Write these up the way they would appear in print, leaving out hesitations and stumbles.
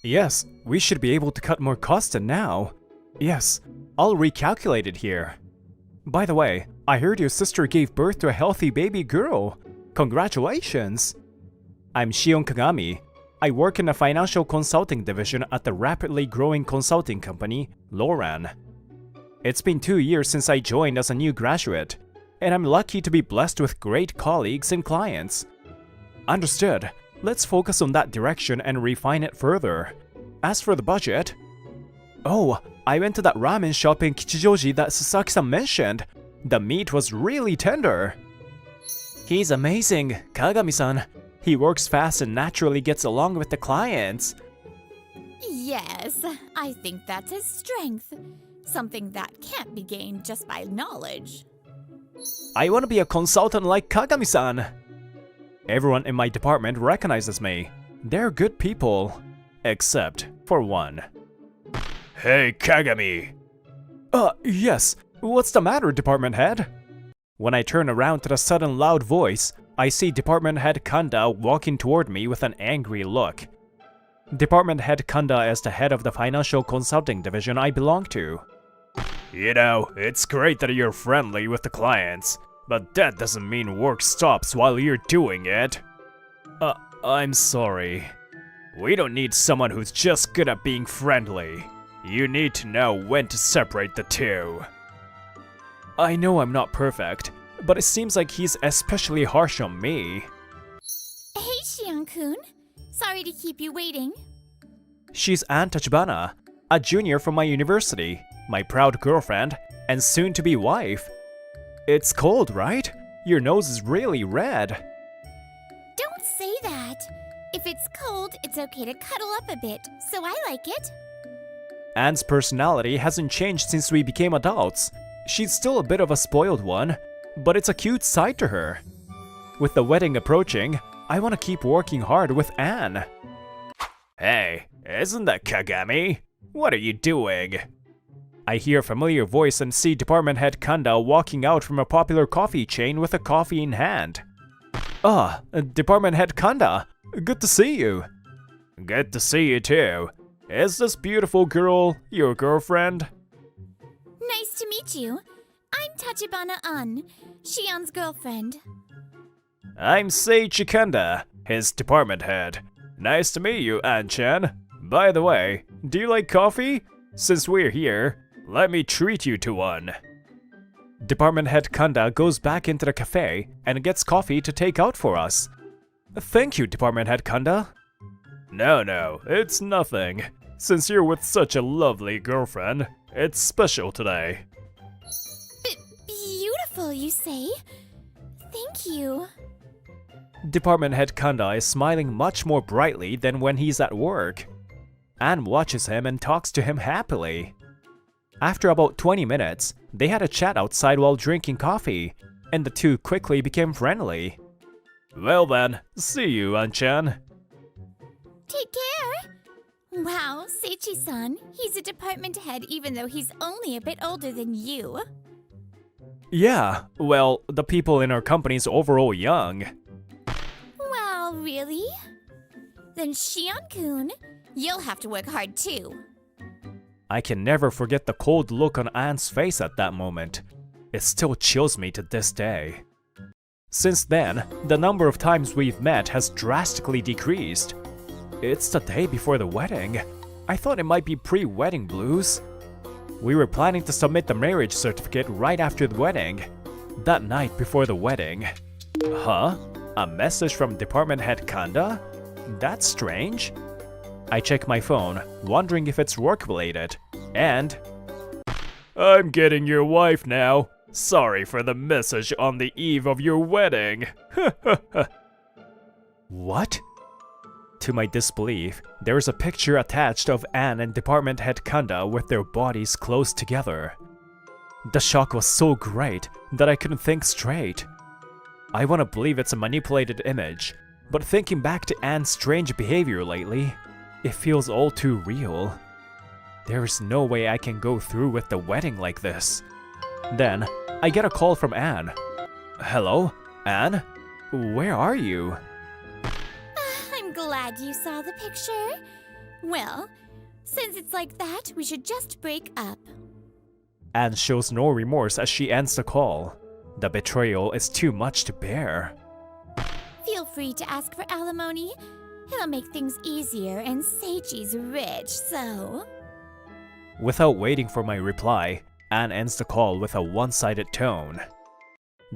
Yes, we should be able to cut more costs now. Yes, I'll recalculate it here. By the way, I heard your sister gave birth to a healthy baby girl. Congratulations! I'm Shion Kagami. I work in the financial consulting division at the rapidly growing consulting company, Loran. It's been 2 years since I joined as a new graduate, and I'm lucky to be blessed with great colleagues and clients. Understood. Let's focus on that direction and refine it further. As for the budget... Oh, I went to that ramen shop in Kichijoji that Sasaki-san mentioned. The meat was really tender. He's amazing, Kagami-san. He works fast and naturally gets along with the clients. Yes, I think that's his strength. Something that can't be gained just by knowledge. I want to be a consultant like Kagami-san. Everyone in my department recognizes me. They're good people. Except for one. Hey, Kagami! Yes. What's the matter, department head? When I turn around to the sudden loud voice, I see department head Kanda walking toward me with an angry look. Department head Kanda is the head of the financial consulting division I belong to. You know, it's great that you're friendly with the clients, but that doesn't mean work stops while you're doing it. I'm sorry. We don't need someone who's just good at being friendly. You need to know when to separate the two. I know I'm not perfect, but it seems like he's especially harsh on me. Hey, Shion-kun. Sorry to keep you waiting. She's Anne Tachibana, a junior from my university, my proud girlfriend, and soon-to-be wife. It's cold, right? Your nose is really red. Don't say that. If it's cold, it's okay to cuddle up a bit, so I like it. Anne's personality hasn't changed since we became adults. She's still a bit of a spoiled one, but it's a cute side to her. With the wedding approaching, I want to keep working hard with Anne. Hey, isn't that Kagami? What are you doing? I hear a familiar voice and see department head Kanda walking out from a popular coffee chain with a coffee in hand. Department head Kanda, good to see you. Good to see you too. Is this beautiful girl your girlfriend? Nice to meet you. I'm Tachibana Anne, Shion's girlfriend. I'm Seiichi Kanda, his department head. Nice to meet you, Anne-chan. By the way, do you like coffee? Since we're here, let me treat you to one. Department head Kanda goes back into the cafe and gets coffee to take out for us. Thank you, department head Kanda. No, it's nothing. Since you're with such a lovely girlfriend, it's special today. Beautiful, you say? Thank you. Department head Kanda is smiling much more brightly than when he's at work. Anne watches him and talks to him happily. After about 20 minutes, they had a chat outside while drinking coffee, and the two quickly became friendly. Well then, see you, An-chan. Take care. Wow, Seiichi-san, he's a department head even though he's only a bit older than you. Yeah, well, the people in our company's overall young. Wow, really? Then Shion-kun, you'll have to work hard too. I can never forget the cold look on Anne's face at that moment. It still chills me to this day. Since then, the number of times we've met has drastically decreased. It's the day before the wedding. I thought it might be pre-wedding blues. We were planning to submit the marriage certificate right after the wedding. That night before the wedding. Huh? A message from department head Kanda? That's strange. I check my phone, wondering if it's work-related, and... I'm getting your wife now. Sorry for the message on the eve of your wedding. What? To my disbelief, there is a picture attached of Anne and department head Kanda with their bodies close together. The shock was so great that I couldn't think straight. I want to believe it's a manipulated image, but thinking back to Anne's strange behavior lately, it feels all too real. There is no way I can go through with the wedding like this. Then, I get a call from Anne. Hello, Anne? Where are you? I'm glad you saw the picture. Well, since it's like that, we should just break up. Anne shows no remorse as she ends the call. The betrayal is too much to bear. Feel free to ask for alimony. It'll make things easier, and Seichi's rich, so... Without waiting for my reply, Anne ends the call with a one-sided tone.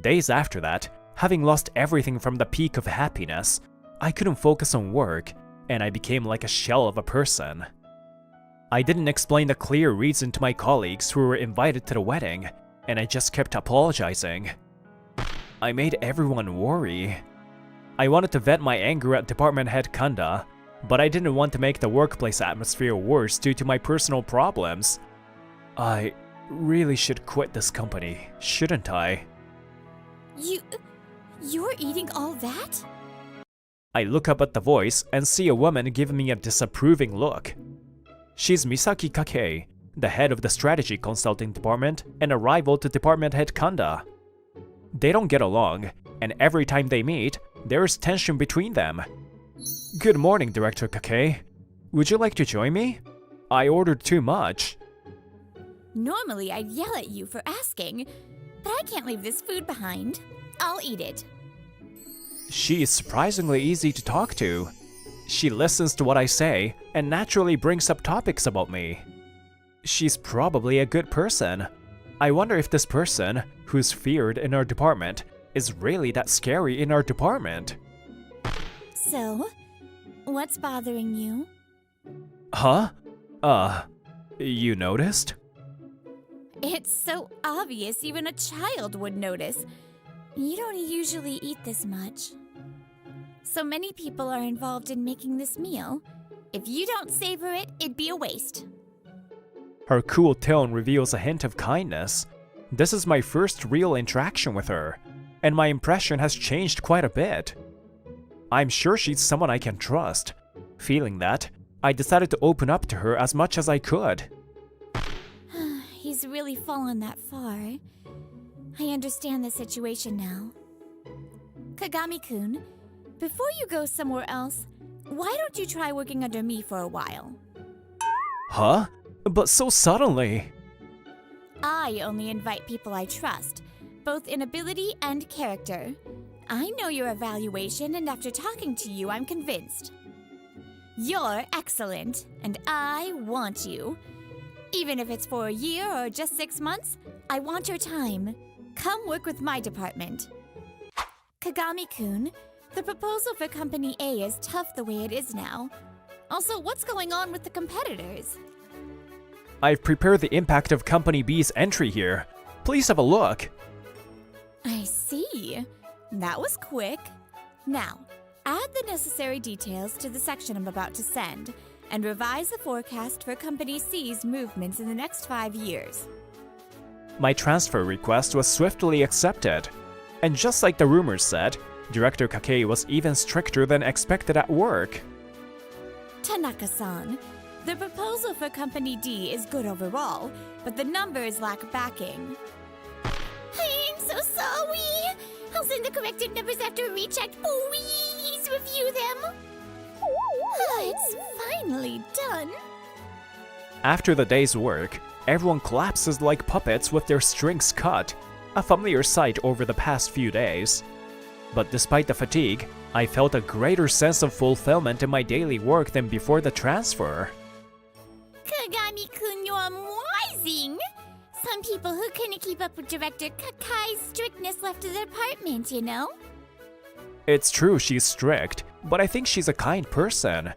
Days after that, having lost everything from the peak of happiness, I couldn't focus on work, and I became like a shell of a person. I didn't explain the clear reason to my colleagues who were invited to the wedding, and I just kept apologizing. I made everyone worry. I wanted to vent my anger at department head Kanda, but I didn't want to make the workplace atmosphere worse due to my personal problems. I really should quit this company, shouldn't I? You're eating all that? I look up at the voice and see a woman giving me a disapproving look. She's Misaki Kakei, the head of the strategy consulting department and a rival to department head Kanda. They don't get along, and every time they meet, there's tension between them. Good morning, Director Kakei. Would you like to join me? I ordered too much. Normally I'd yell at you for asking, but I can't leave this food behind. I'll eat it. She is surprisingly easy to talk to. She listens to what I say and naturally brings up topics about me. She's probably a good person. I wonder if this person, who's feared in our department, is really that scary in our department. So, what's bothering you? Huh? You noticed? It's so obvious even a child would notice. You don't usually eat this much. So many people are involved in making this meal. If you don't savor it, it'd be a waste. Her cool tone reveals a hint of kindness. This is my first real interaction with her, and my impression has changed quite a bit. I'm sure she's someone I can trust. Feeling that, I decided to open up to her as much as I could. He's really fallen that far. I understand the situation now. Kagami-kun, before you go somewhere else, why don't you try working under me for a while? Huh? But so suddenly. I only invite people I trust, both in ability and character. I know your evaluation, and after talking to you, I'm convinced. You're excellent, and I want you. Even if it's for a year or just 6 months, I want your time. Come work with my department. Kagami-kun, the proposal for Company A is tough the way it is now. Also, what's going on with the competitors? I've prepared the impact of Company B's entry here. Please have a look. I see. That was quick. Now, add the necessary details to the section I'm about to send, and revise the forecast for Company C's movements in the next 5 years. My transfer request was swiftly accepted. And just like the rumors said, Director Kakei was even stricter than expected at work. Tanaka-san, the proposal for Company D is good overall, but the numbers lack backing. I'm so sorry! I'll send the corrected numbers after rechecked. Please review them! It's finally done! After the day's work, everyone collapses like puppets with their strings cut, a familiar sight over the past few days. But despite the fatigue, I felt a greater sense of fulfillment in my daily work than before the transfer. Kagami-kun, you're amazing! Some people who couldn't keep up with Director Kakei's strictness left the department, you know? It's true she's strict, but I think she's a kind person.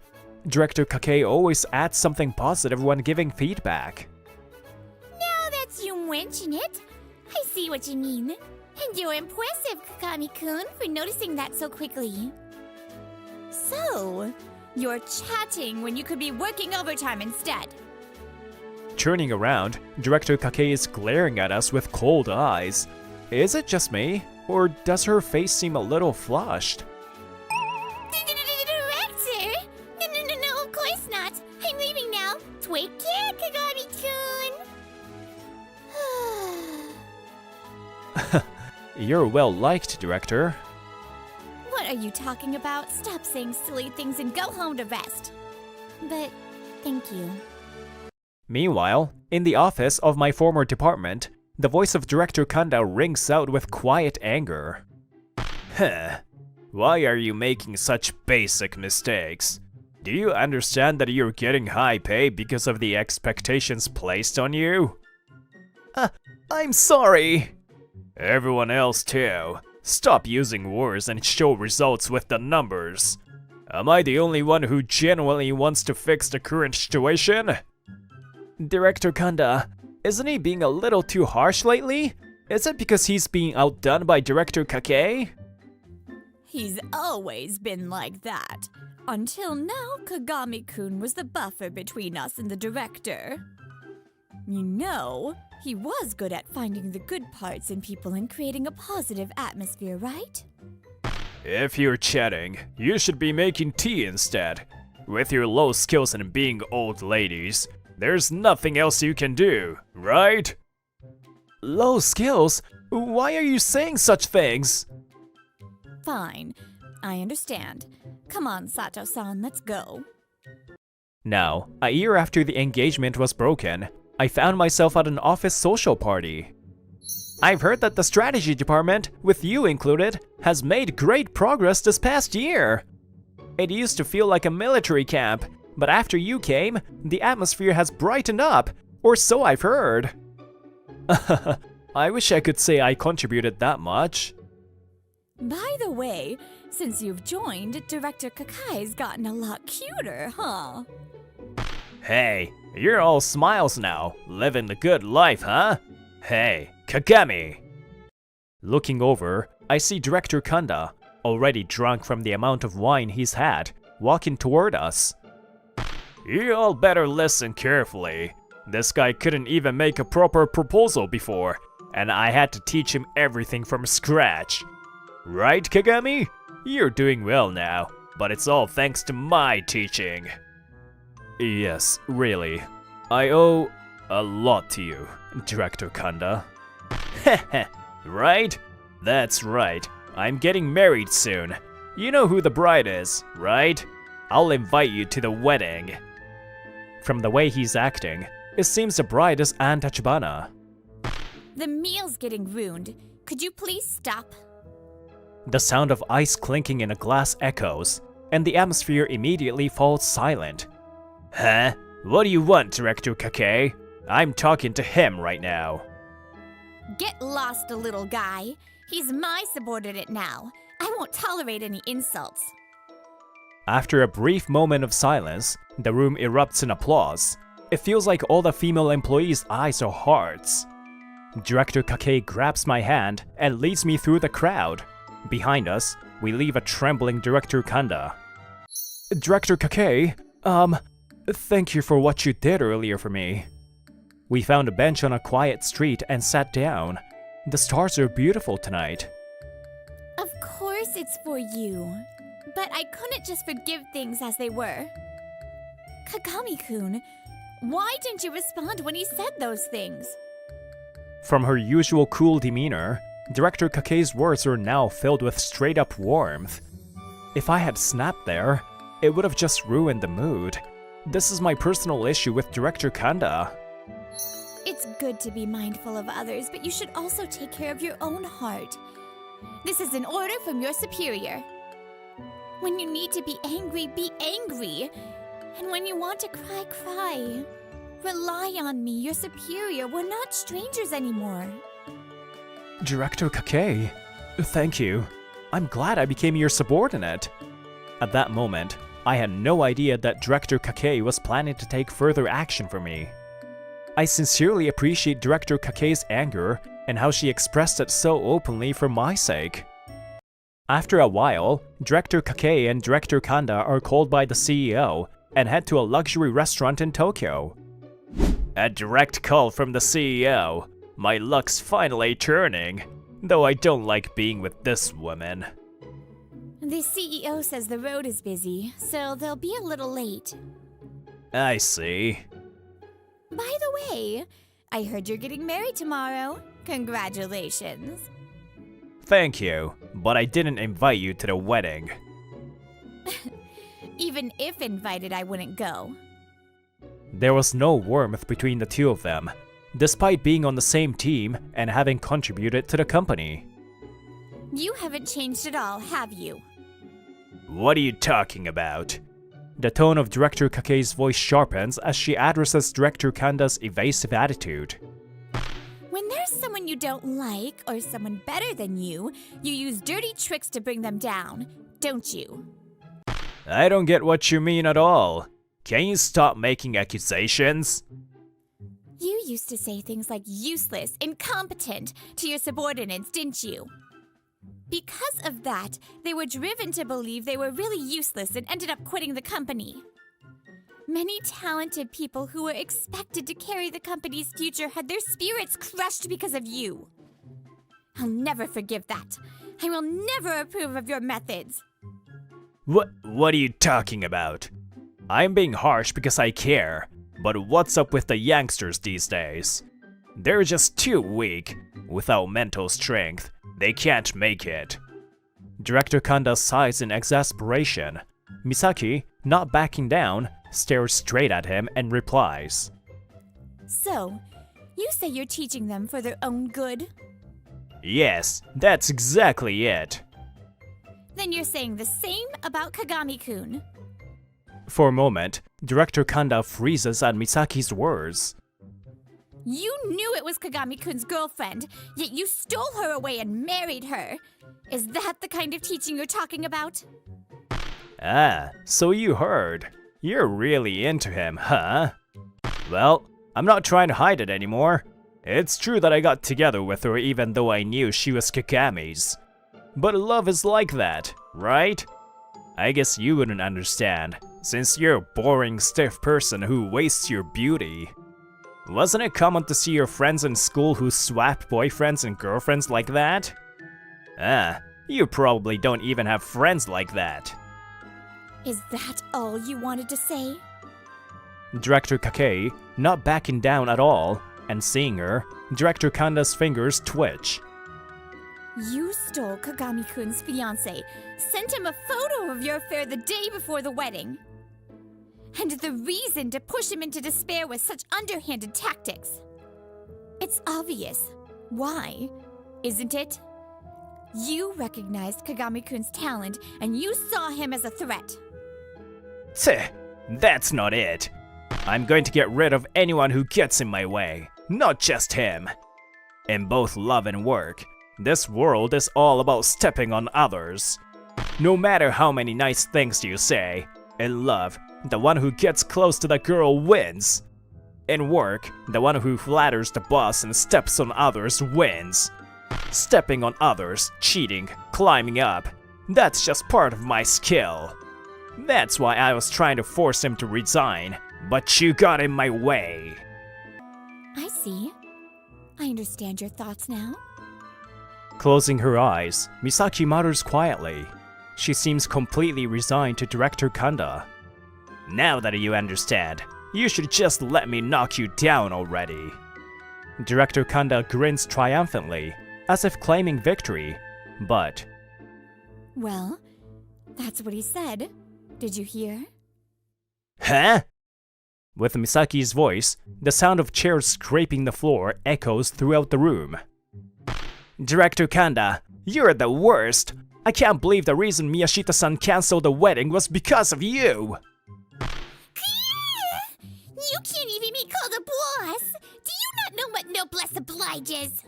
Director Kakei always adds something positive when giving feedback. Now that you mention it, I see what you mean. And you're impressive, Kagami-kun, for noticing that so quickly. So, you're chatting when you could be working overtime instead. Turning around, Director Kakei is glaring at us with cold eyes. Is it just me, or does her face seem a little flushed? Director! No, of course not. I'm leaving now. Take care, Kagami-kun. You're well liked, Director. What are you talking about? Stop saying silly things and go home to rest. But Thank you. Meanwhile, in the office of my former department, the voice of Director Kanda rings out with quiet anger. Huh. Why are you making such basic mistakes? Do you understand that you're getting high pay because of the expectations placed on you? I'm sorry. Everyone else too. Stop using words and show results with the numbers. Am I the only one who genuinely wants to fix the current situation? Director Kanda, isn't he being a little too harsh lately? Is it because he's being outdone by Director Kakei? He's always been like that. Until now, Kagami-kun was the buffer between us and the director. You know, he was good at finding the good parts in people and creating a positive atmosphere, right? If you're chatting, you should be making tea instead. With your low skills and being old ladies, there's nothing else you can do, right? Low skills? Why are you saying such things? Fine, I understand. Come on, Sato-san, let's go. Now, a year after the engagement was broken, I found myself at an office social party. I've heard that the strategy department, with you included, has made great progress this past year. It used to feel like a military camp, but after you came, the atmosphere has brightened up, or so I've heard. I wish I could say I contributed that much. By the way, since you've joined, Director Kakei's gotten a lot cuter, huh? Hey, you're all smiles now, living the good life, huh? Hey, Kagami! Looking over, I see Director Kanda, already drunk from the amount of wine he's had, walking toward us. You all better listen carefully. This guy couldn't even make a proper proposal before, and I had to teach him everything from scratch. Right, Kagami? You're doing well now, but it's all thanks to my teaching. Yes, really. I owe a lot to you, Director Kanda. Heh, right? That's right. I'm getting married soon. You know who the bride is, right? I'll invite you to the wedding. From the way he's acting, it seems the bride is Anne Tachibana. The meal's getting ruined. Could you please stop? The sound of ice clinking in a glass echoes, and the atmosphere immediately falls silent. Huh? What do you want, Director Kakei? I'm talking to him right now. Get lost, little guy. He's my subordinate now. I won't tolerate any insults. After a brief moment of silence, the room erupts in applause. It feels like all the female employees' eyes are hearts. Director Kakei grabs my hand and leads me through the crowd. Behind us, we leave a trembling Director Kanda. Director Kakei, thank you for what you did earlier for me. We found a bench on a quiet street and sat down. The stars are beautiful tonight. Of course it's for you. But I couldn't just forgive things as they were. Kagami-kun, why didn't you respond when he said those things? From her usual cool demeanor, Director Kakei's words are now filled with straight-up warmth. If I had snapped there, it would have just ruined the mood. This is my personal issue with Director Kanda. It's good to be mindful of others, but you should also take care of your own heart. This is an order from your superior. When you need to be angry, be angry. And when you want to cry, cry. Rely on me, your superior. We're not strangers anymore. Director Kakei, thank you. I'm glad I became your subordinate. At that moment, I had no idea that Director Kakei was planning to take further action for me. I sincerely appreciate Director Kakei's anger and how she expressed it so openly for my sake. After a while, Director Kakei and Director Kanda are called by the CEO and head to a luxury restaurant in Tokyo. A direct call from the CEO. My luck's finally turning, though I don't like being with this woman. The CEO says the road is busy, so they'll be a little late. I see. By the way, I heard you're getting married tomorrow. Congratulations. Thank you, but I didn't invite you to the wedding. Even if invited, I wouldn't go. There was no warmth between the two of them, despite being on the same team and having contributed to the company. You haven't changed at all, have you? What are you talking about? The tone of Director Kakei's voice sharpens as she addresses Director Kanda's evasive attitude. When there's someone you don't like or someone better than you use dirty tricks to bring them down, don't you? I don't get what you mean at all. Can you stop making accusations? You used to say things like useless, incompetent to your subordinates, didn't you? Because of that, they were driven to believe they were really useless and ended up quitting the company. Many talented people who were expected to carry the company's future had their spirits crushed because of you. I'll never forgive that. I will never approve of your methods. What are you talking about? I'm being harsh because I care, but what's up with the youngsters these days? They're just too weak. Without mental strength, they can't make it. Director Kanda sighs in exasperation. Misaki, not backing down, stares straight at him and replies. So, you say you're teaching them for their own good? Yes, that's exactly it. Then you're saying the same about Kagami-kun. For a moment, Director Kanda freezes at Misaki's words. You knew it was Kagami-kun's girlfriend, yet you stole her away and married her. Is that the kind of teaching you're talking about? Ah, so you heard. You're really into him, huh? Well, I'm not trying to hide it anymore. It's true that I got together with her even though I knew she was Kakami's. But love is like that, right? I guess you wouldn't understand, since you're a boring, stiff person who wastes your beauty. Wasn't it common to see your friends in school who swapped boyfriends and girlfriends like that? Ah, you probably don't even have friends like that. Is that all you wanted to say? Director Kakei, not backing down at all, and seeing her, Director Kanda's fingers twitch. You stole Kagami-kun's fiancé, sent him a photo of your affair the day before the wedding. And the reason to push him into despair was such underhanded tactics. It's obvious. Why? Isn't it? You recognized Kagami-kun's talent, and you saw him as a threat. Tch, that's not it. I'm going to get rid of anyone who gets in my way, not just him. In both love and work, this world is all about stepping on others. No matter how many nice things you say, in love, the one who gets close to the girl wins. In work, the one who flatters the boss and steps on others wins. Stepping on others, cheating, climbing up, that's just part of my skill. That's why I was trying to force him to resign, but you got in my way. I see. I understand your thoughts now. Closing her eyes, Misaki mutters quietly. She seems completely resigned to Director Kanda. Now that you understand, you should just let me knock you down already. Director Kanda grins triumphantly, as if claiming victory, but... Well, that's what he said. Did you hear? Huh? With Misaki's voice, the sound of chairs scraping the floor echoes throughout the room. Director Kanda, you're the worst! I can't believe the reason Miyashita-san canceled the wedding was because of you! You can't even be called a boss! Do you not know what noblesse obliges?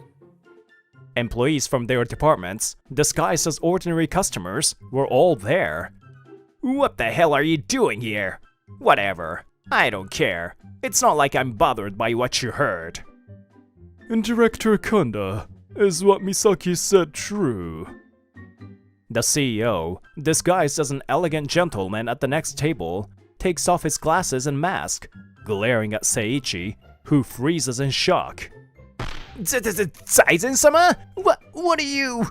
Employees from their departments, disguised as ordinary customers, were all there. What the hell are you doing here? Whatever. I don't care. It's not like I'm bothered by what you heard. And Director Kanda, is what Misaki said true? The CEO, disguised as an elegant gentleman at the next table, takes off his glasses and mask, glaring at Seiichi, who freezes in shock. Zaizen-sama? What are you?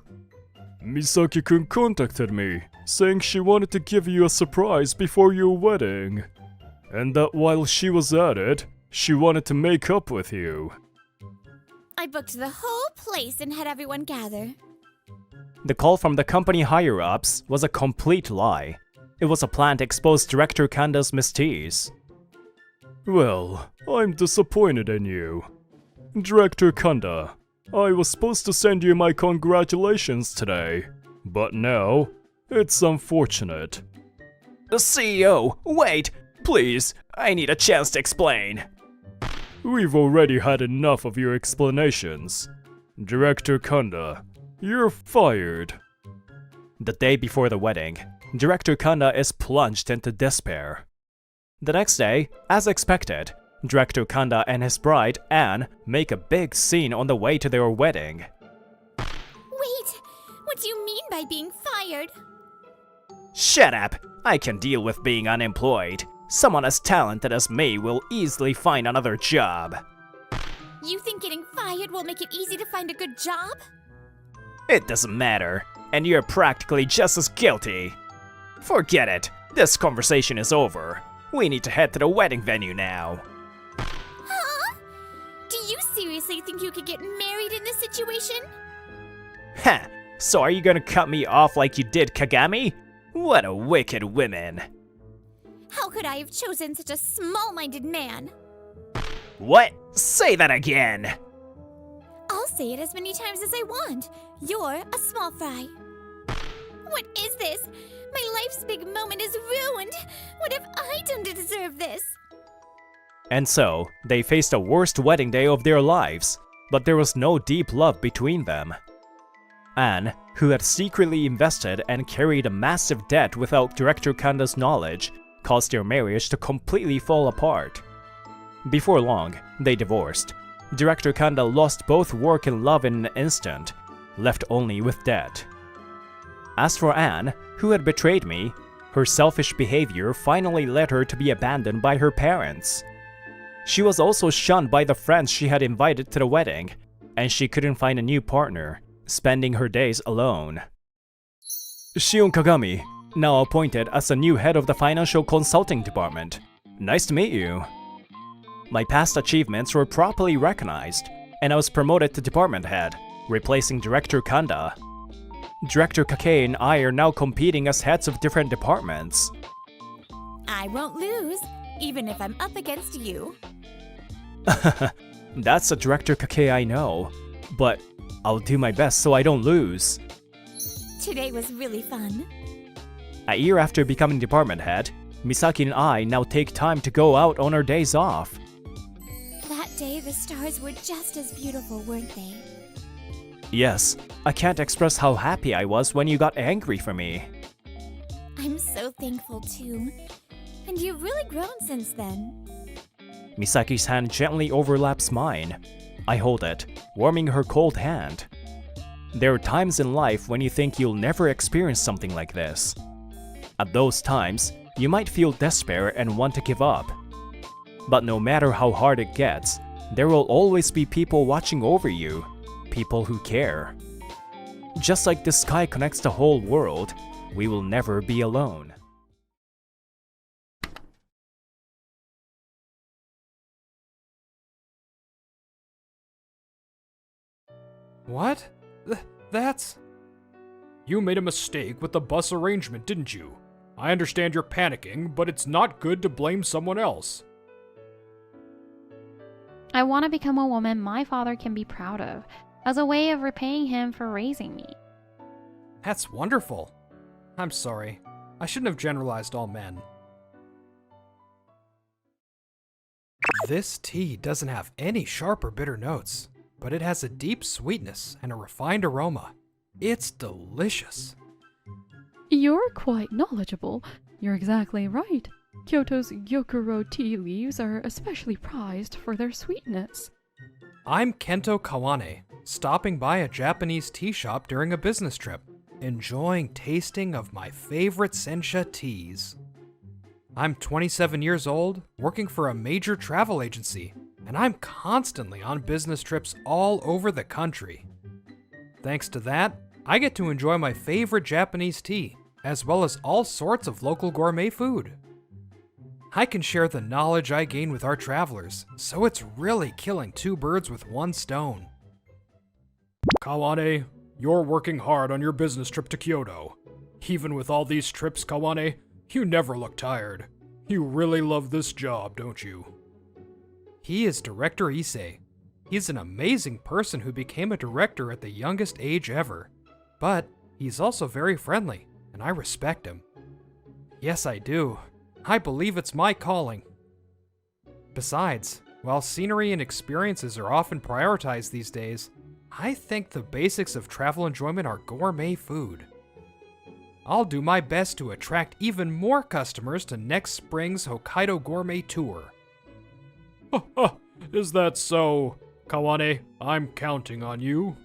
Misaki-kun contacted me, saying she wanted to give you a surprise before your wedding. And that while she was at it, she wanted to make up with you. I booked the whole place and had everyone gather. The call from the company higher-ups was a complete lie. It was a plan to expose Director Kanda's misdeeds. Well, I'm disappointed in you. Director Kanda, I was supposed to send you my congratulations today, but now, it's unfortunate. The CEO, wait! Please, I need a chance to explain. We've already had enough of your explanations. Director Kanda, you're fired. The day before the wedding, Director Kanda is plunged into despair. The next day, as expected, Director Kanda and his bride, Anne, make a big scene on the way to their wedding. Wait! What do you mean by being fired? Shut up! I can deal with being unemployed. Someone as talented as me will easily find another job. You think getting fired will make it easy to find a good job? It doesn't matter, and you're practically just as guilty. Forget it. This conversation is over. We need to head to the wedding venue now. Huh? Do you seriously think you could get married in this situation? Heh, so are you gonna cut me off like you did Kagami? What a wicked woman. How could I have chosen such a small-minded man? What? Say that again! I'll say it as many times as I want. You're a small fry. What is this? My life's big moment is ruined. What have I done to deserve this? And so, they faced the worst wedding day of their lives, but there was no deep love between them. Anne, who had secretly invested and carried a massive debt without Director Kanda's knowledge, caused their marriage to completely fall apart. Before long, they divorced. Director Kanda lost both work and love in an instant, left only with debt. As for Anne, who had betrayed me, her selfish behavior finally led her to be abandoned by her parents. She was also shunned by the friends she had invited to the wedding, and she couldn't find a new partner, spending her days alone. Shion Kagami, now appointed as the new head of the financial consulting department. Nice to meet you. My past achievements were properly recognized, and I was promoted to department head, replacing Director Kanda. Director Kakei and I are now competing as heads of different departments. I won't lose, even if I'm up against you. That's the Director Kakei I know, but I'll do my best so I don't lose. Today was really fun. A year after becoming department head, Misaki and I now take time to go out on our days off. That day the stars were just as beautiful, weren't they? Yes, I can't express how happy I was when you got angry for me. I'm so thankful too. And you've really grown since then. Misaki's hand gently overlaps mine. I hold it, warming her cold hand. There are times in life when you think you'll never experience something like this. At those times, you might feel despair and want to give up. But no matter how hard it gets, there will always be people watching over you, people who care. Just like the sky connects the whole world, we will never be alone. What? That's... You made a mistake with the bus arrangement, didn't you? I understand you're panicking, but it's not good to blame someone else. I want to become a woman my father can be proud of, as a way of repaying him for raising me. That's wonderful. I'm sorry. I shouldn't have generalized all men. This tea doesn't have any sharp or bitter notes, but it has a deep sweetness and a refined aroma. It's delicious. You're quite knowledgeable. You're exactly right. Kyoto's Gyokuro tea leaves are especially prized for their sweetness. I'm Kento Kawane, stopping by a Japanese tea shop during a business trip, enjoying tasting of my favorite sencha teas. I'm 27 years old, working for a major travel agency, and I'm constantly on business trips all over the country. Thanks to that, I get to enjoy my favorite Japanese tea, as well as all sorts of local gourmet food. I can share the knowledge I gain with our travelers, so it's really killing two birds with one stone. Kawane, you're working hard on your business trip to Kyoto. Even with all these trips, Kawane, you never look tired. You really love this job, don't you? He is Director Issei. He's an amazing person who became a director at the youngest age ever. But he's also very friendly, and I respect him. Yes, I do. I believe it's my calling. Besides, while scenery and experiences are often prioritized these days, I think the basics of travel enjoyment are gourmet food. I'll do my best to attract even more customers to next spring's Hokkaido Gourmet Tour. Is that so, Kawane? I'm counting on you.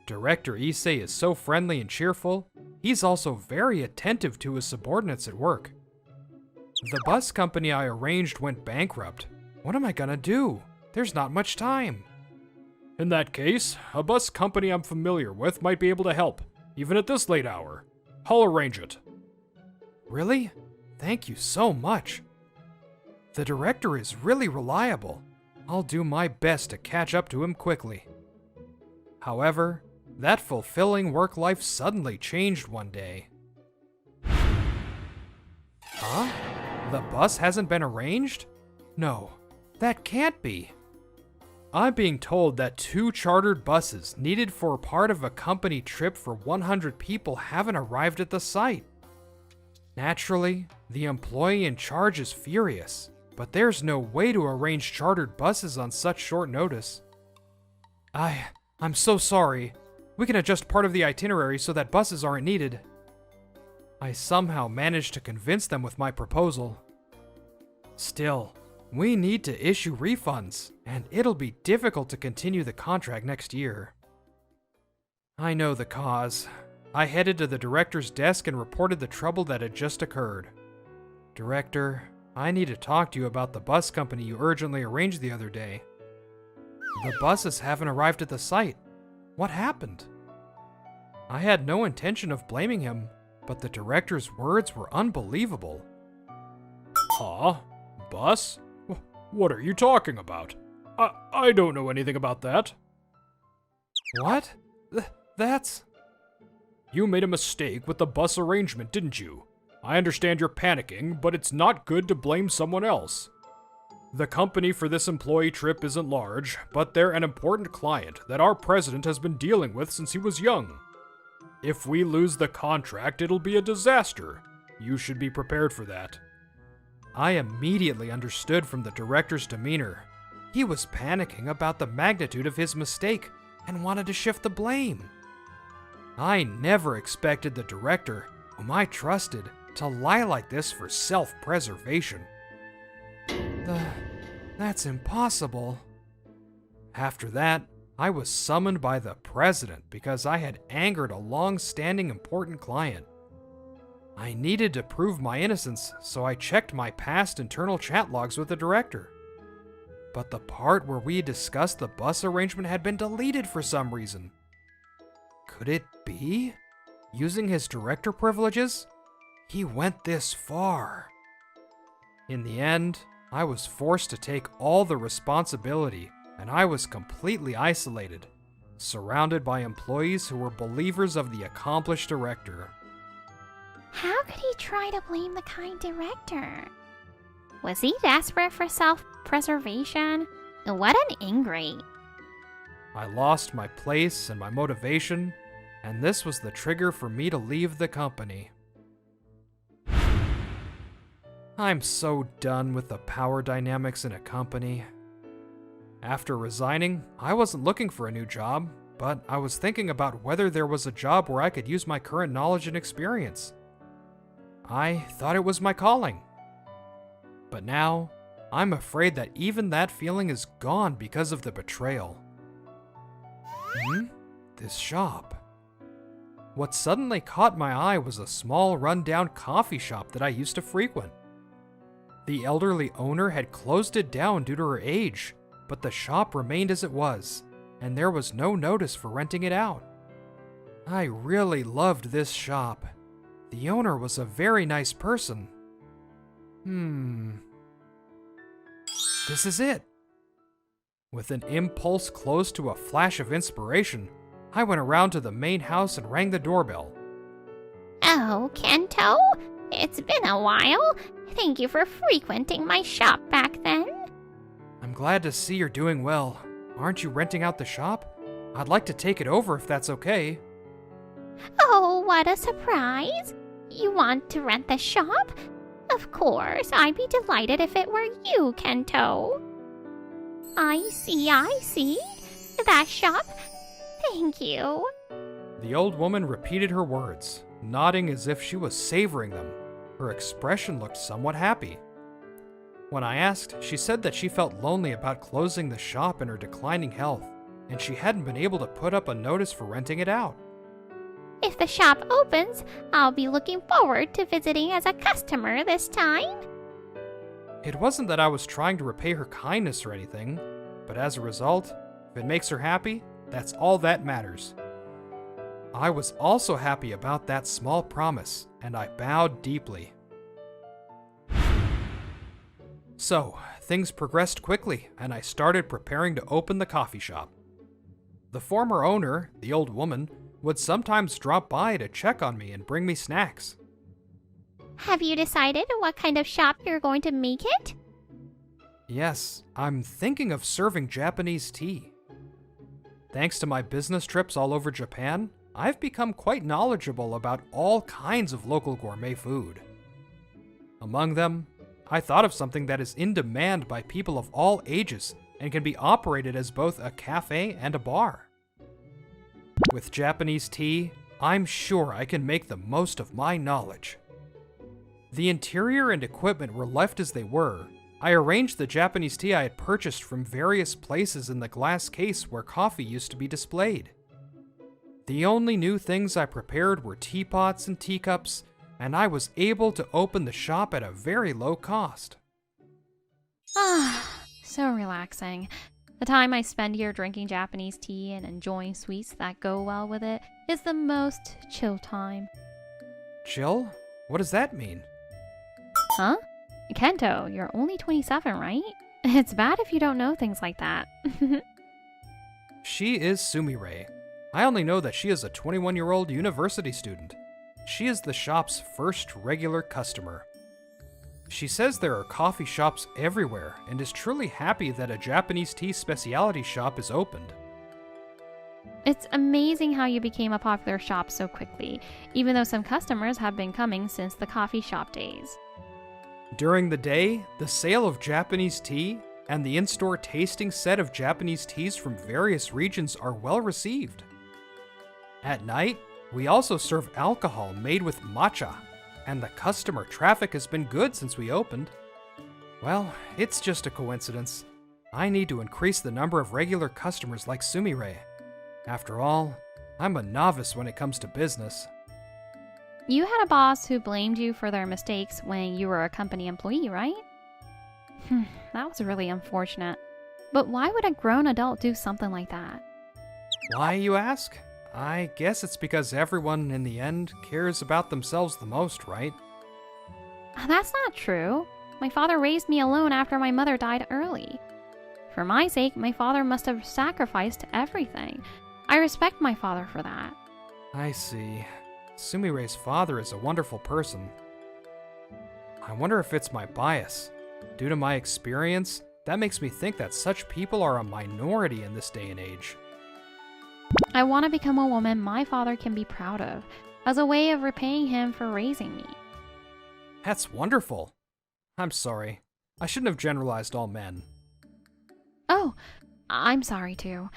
Director Issei is so friendly and cheerful. He's also very attentive to his subordinates at work. The bus company I arranged went bankrupt. What am I gonna do? There's not much time. In that case, a bus company I'm familiar with might be able to help, even at this late hour. I'll arrange it. Really? Thank you so much. The director is really reliable. I'll do my best to catch up to him quickly. However, that fulfilling work life suddenly changed one day. Huh? The bus hasn't been arranged? No, that can't be. I'm being told that 2 chartered buses needed for part of a company trip for 100 people haven't arrived at the site. Naturally, the employee in charge is furious, but there's no way to arrange chartered buses on such short notice. I'm so sorry. We can adjust part of the itinerary so that buses aren't needed. I somehow managed to convince them with my proposal. Still, we need to issue refunds, and it'll be difficult to continue the contract next year. I know the cause. I headed to the director's desk and reported the trouble that had just occurred. Director, I need to talk to you about the bus company you urgently arranged the other day. The buses haven't arrived at the site. What happened? I had no intention of blaming him, but the director's words were unbelievable. Huh? Bus? What are you talking about? I don't know anything about that. What? That's... You made a mistake with the bus arrangement, didn't you? I understand you're panicking, but it's not good to blame someone else. The company for this employee trip isn't large, but they're an important client that our president has been dealing with since he was young. If we lose the contract, it'll be a disaster. You should be prepared for that. I immediately understood from the director's demeanor. He was panicking about the magnitude of his mistake and wanted to shift the blame. I never expected the director, whom I trusted, to lie like this for self-preservation. That's impossible. After that, I was summoned by the president because I had angered a long-standing important client. I needed to prove my innocence, so I checked my past internal chat logs with the director. But the part where we discussed the bus arrangement had been deleted for some reason. Could it be? Using his director privileges? He went this far. In the end, I was forced to take all the responsibility, and I was completely isolated, surrounded by employees who were believers of the accomplished director. How could he try to blame the kind director? Was he desperate for self-preservation? What an ingrate. I lost my place and my motivation, and this was the trigger for me to leave the company. I'm so done with the power dynamics in a company. After resigning, I wasn't looking for a new job, but I was thinking about whether there was a job where I could use my current knowledge and experience. I thought it was my calling. But now, I'm afraid that even that feeling is gone because of the betrayal. This shop. What suddenly caught my eye was a small rundown coffee shop that I used to frequent. The elderly owner had closed it down due to her age, but the shop remained as it was, and there was no notice for renting it out. I really loved this shop. The owner was a very nice person. This is it. With an impulse close to a flash of inspiration, I went around to the main house and rang the doorbell. Oh, Kento? It's been a while. Thank you for frequenting my shop back then. glad to see you're doing well. Aren't you renting out the shop? I'd like to take it over if that's okay. Oh, what a surprise! You want to rent the shop? Of course, I'd be delighted if it were you, Kento. I see. That shop? Thank you. The old woman repeated her words, nodding as if she was savoring them. Her expression looked somewhat happy. When I asked, she said that she felt lonely about closing the shop in her declining health, and she hadn't been able to put up a notice for renting it out. If the shop opens, I'll be looking forward to visiting as a customer this time. It wasn't that I was trying to repay her kindness or anything, but as a result, if it makes her happy, that's all that matters. I was also happy about that small promise, and I bowed deeply. So, things progressed quickly, and I started preparing to open the coffee shop. The former owner, the old woman, would sometimes drop by to check on me and bring me snacks. Have you decided what kind of shop you're going to make it? Yes, I'm thinking of serving Japanese tea. Thanks to my business trips all over Japan, I've become quite knowledgeable about all kinds of local gourmet food. Among them, I thought of something that is in demand by people of all ages and can be operated as both a cafe and a bar. With Japanese tea, I'm sure I can make the most of my knowledge. The interior and equipment were left as they were. I arranged the Japanese tea I had purchased from various places in the glass case where coffee used to be displayed. The only new things I prepared were teapots and teacups, and I was able to open the shop at a very low cost. Ah, so relaxing. The time I spend here drinking Japanese tea and enjoying sweets that go well with it is the most chill time. Chill? What does that mean? Huh? Kento, you're only 27, right? It's bad if you don't know things like that. She is Sumire. I only know that she is a 21-year-old university student. She is the shop's first regular customer. She says there are coffee shops everywhere and is truly happy that a Japanese tea specialty shop is opened. It's amazing how you became a popular shop so quickly, even though some customers have been coming since the coffee shop days. During the day, the sale of Japanese tea and the in-store tasting set of Japanese teas from various regions are well received. At night, we also serve alcohol made with matcha, and the customer traffic has been good since we opened. Well, it's just a coincidence. I need to increase the number of regular customers like Sumire. After all, I'm a novice when it comes to business. You had a boss who blamed you for their mistakes when you were a company employee, right? That was really unfortunate. But why would a grown adult do something like that? Why, you ask? I guess it's because everyone, in the end, cares about themselves the most, right? That's not true. My father raised me alone after my mother died early. For my sake, my father must have sacrificed everything. I respect my father for that. I see. Sumire's father is a wonderful person. I wonder if it's my bias. Due to my experience, that makes me think that such people are a minority in this day and age. I want to become a woman my father can be proud of, as a way of repaying him for raising me. That's wonderful. I'm sorry. I shouldn't have generalized all men. Oh, I'm sorry too.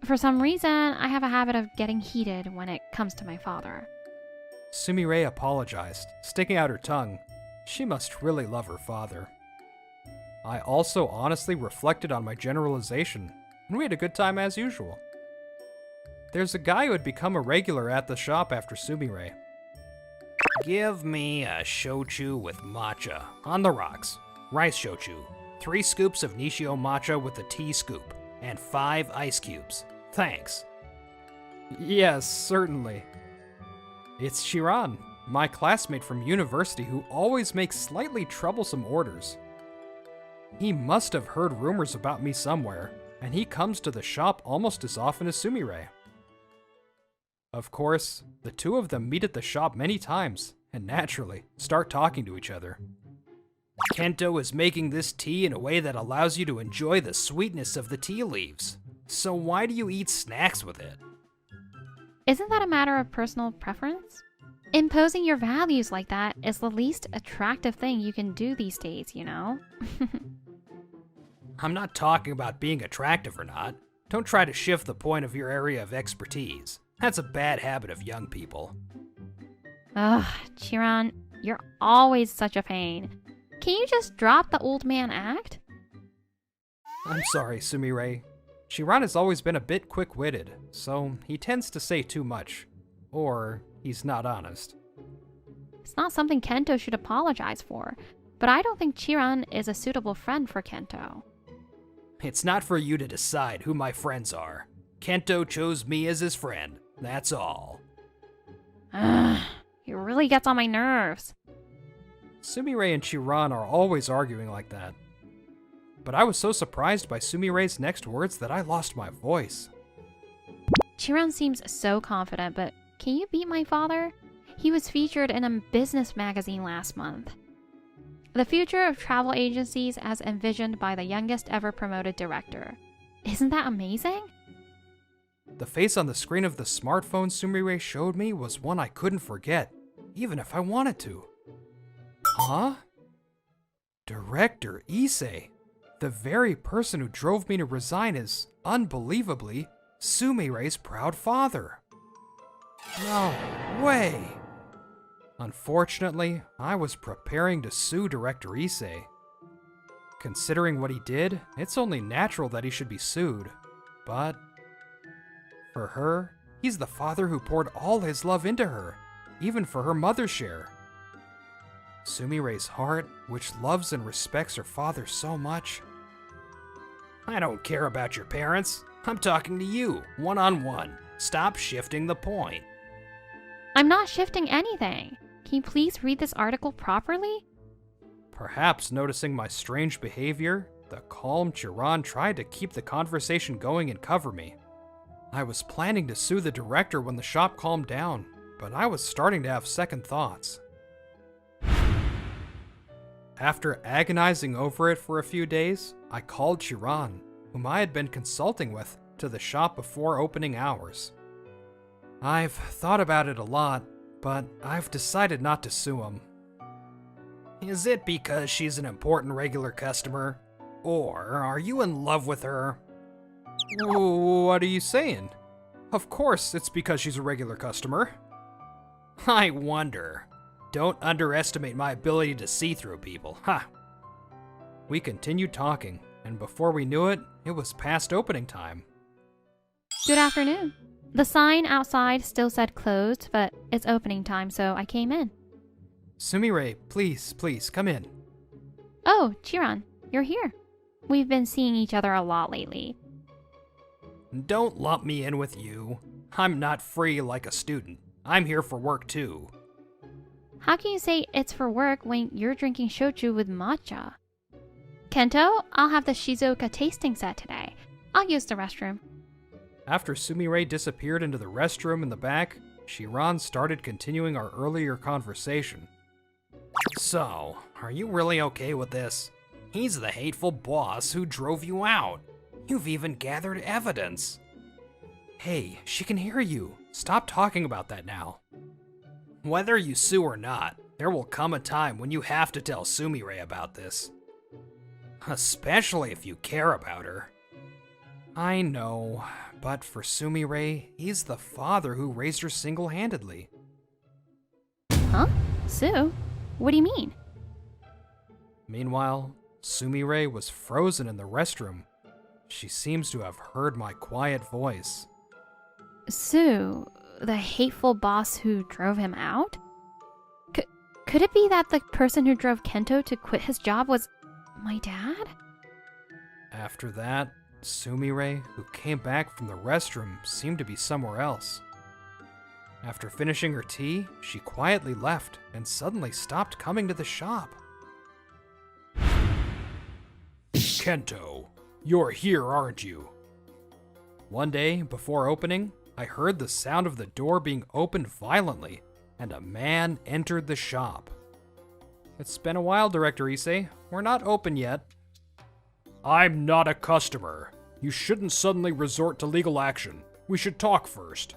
For some reason, I have a habit of getting heated when it comes to my father. Sumire apologized, sticking out her tongue. She must really love her father. I also honestly reflected on my generalization, and we had a good time as usual. There's a guy who had become a regular at the shop after Sumire. Give me a shochu with matcha, on the rocks, rice shochu, 3 scoops of Nishio matcha with a tea scoop, and 5 ice cubes. Thanks. Yes, certainly. It's Chiran, my classmate from university who always makes slightly troublesome orders. He must have heard rumors about me somewhere, and he comes to the shop almost as often as Sumire. Of course, the two of them meet at the shop many times, and naturally, start talking to each other. Kento is making this tea in a way that allows you to enjoy the sweetness of the tea leaves. So why do you eat snacks with it? Isn't that a matter of personal preference? Imposing your values like that is the least attractive thing you can do these days, you know? I'm not talking about being attractive or not. Don't try to shift the point of your area of expertise. That's a bad habit of young people. Ugh, Chiran, you're always such a pain. Can you just drop the old man act? I'm sorry, Sumire. Chiran has always been a bit quick-witted, so he tends to say too much. Or he's not honest. It's not something Kento should apologize for, but I don't think Chiran is a suitable friend for Kento. It's not for you to decide who my friends are. Kento chose me as his friend, that's all. Ugh, he really gets on my nerves. Sumire and Chiran are always arguing like that. But I was so surprised by Sumire's next words that I lost my voice. Chiran seems so confident, but can you beat my father? He was featured in a business magazine last month. The future of travel agencies as envisioned by the youngest ever promoted director. Isn't that amazing? The face on the screen of the smartphone Sumire showed me was one I couldn't forget, even if I wanted to. Huh? Director Issei, the very person who drove me to resign, is, unbelievably, Sumire's proud father. No way! Unfortunately, I was preparing to sue Director Issei. Considering what he did, it's only natural that he should be sued. But for her, he's the father who poured all his love into her, even for her mother's share. Sumire's heart, which loves and respects her father so much. I don't care about your parents. I'm talking to you, one-on-one. Stop shifting the point. I'm not shifting anything. Can you please read this article properly? Perhaps noticing my strange behavior, the calm Chiran tried to keep the conversation going and cover me. I was planning to sue the director when the shop calmed down, but I was starting to have second thoughts. After agonizing over it for a few days, I called Chiran, whom I had been consulting with, to the shop before opening hours. I've thought about it a lot, but I've decided not to sue him. Is it because she's an important regular customer? Or are you in love with her? What are you saying? Of course it's because she's a regular customer. I wonder. Don't underestimate my ability to see through people, ha! We continued talking, and before we knew it, it was past opening time. Good afternoon. The sign outside still said closed, but it's opening time, so I came in. Sumire, please, come in. Oh, Chiran, you're here. We've been seeing each other a lot lately. Don't lump me in with you. I'm not free like a student. I'm here for work too. How can you say it's for work when you're drinking shochu with matcha? Kento, I'll have the Shizuoka tasting set today. I'll use the restroom. After Sumire disappeared into the restroom in the back, Chiran started continuing our earlier conversation. So, are you really okay with this? He's the hateful boss who drove you out. You've even gathered evidence. Hey, she can hear you. Stop talking about that now. Whether you sue or not, there will come a time when you have to tell Sumire about this. Especially if you care about her. I know, but for Sumire, he's the father who raised her single-handedly. Huh? Sue? What do you mean? Meanwhile, Sumire was frozen in the restroom. She seems to have heard my quiet voice. Sue, the hateful boss who drove him out? Could it be that the person who drove Kento to quit his job was my dad? After that, Sumire, who came back from the restroom, seemed to be somewhere else. After finishing her tea, she quietly left and suddenly stopped coming to the shop. Kento, you're here, aren't you? One day, before opening, I heard the sound of the door being opened violently, and a man entered the shop. It's been a while, Director Issei. We're not open yet. I'm not a customer. You shouldn't suddenly resort to legal action. We should talk first.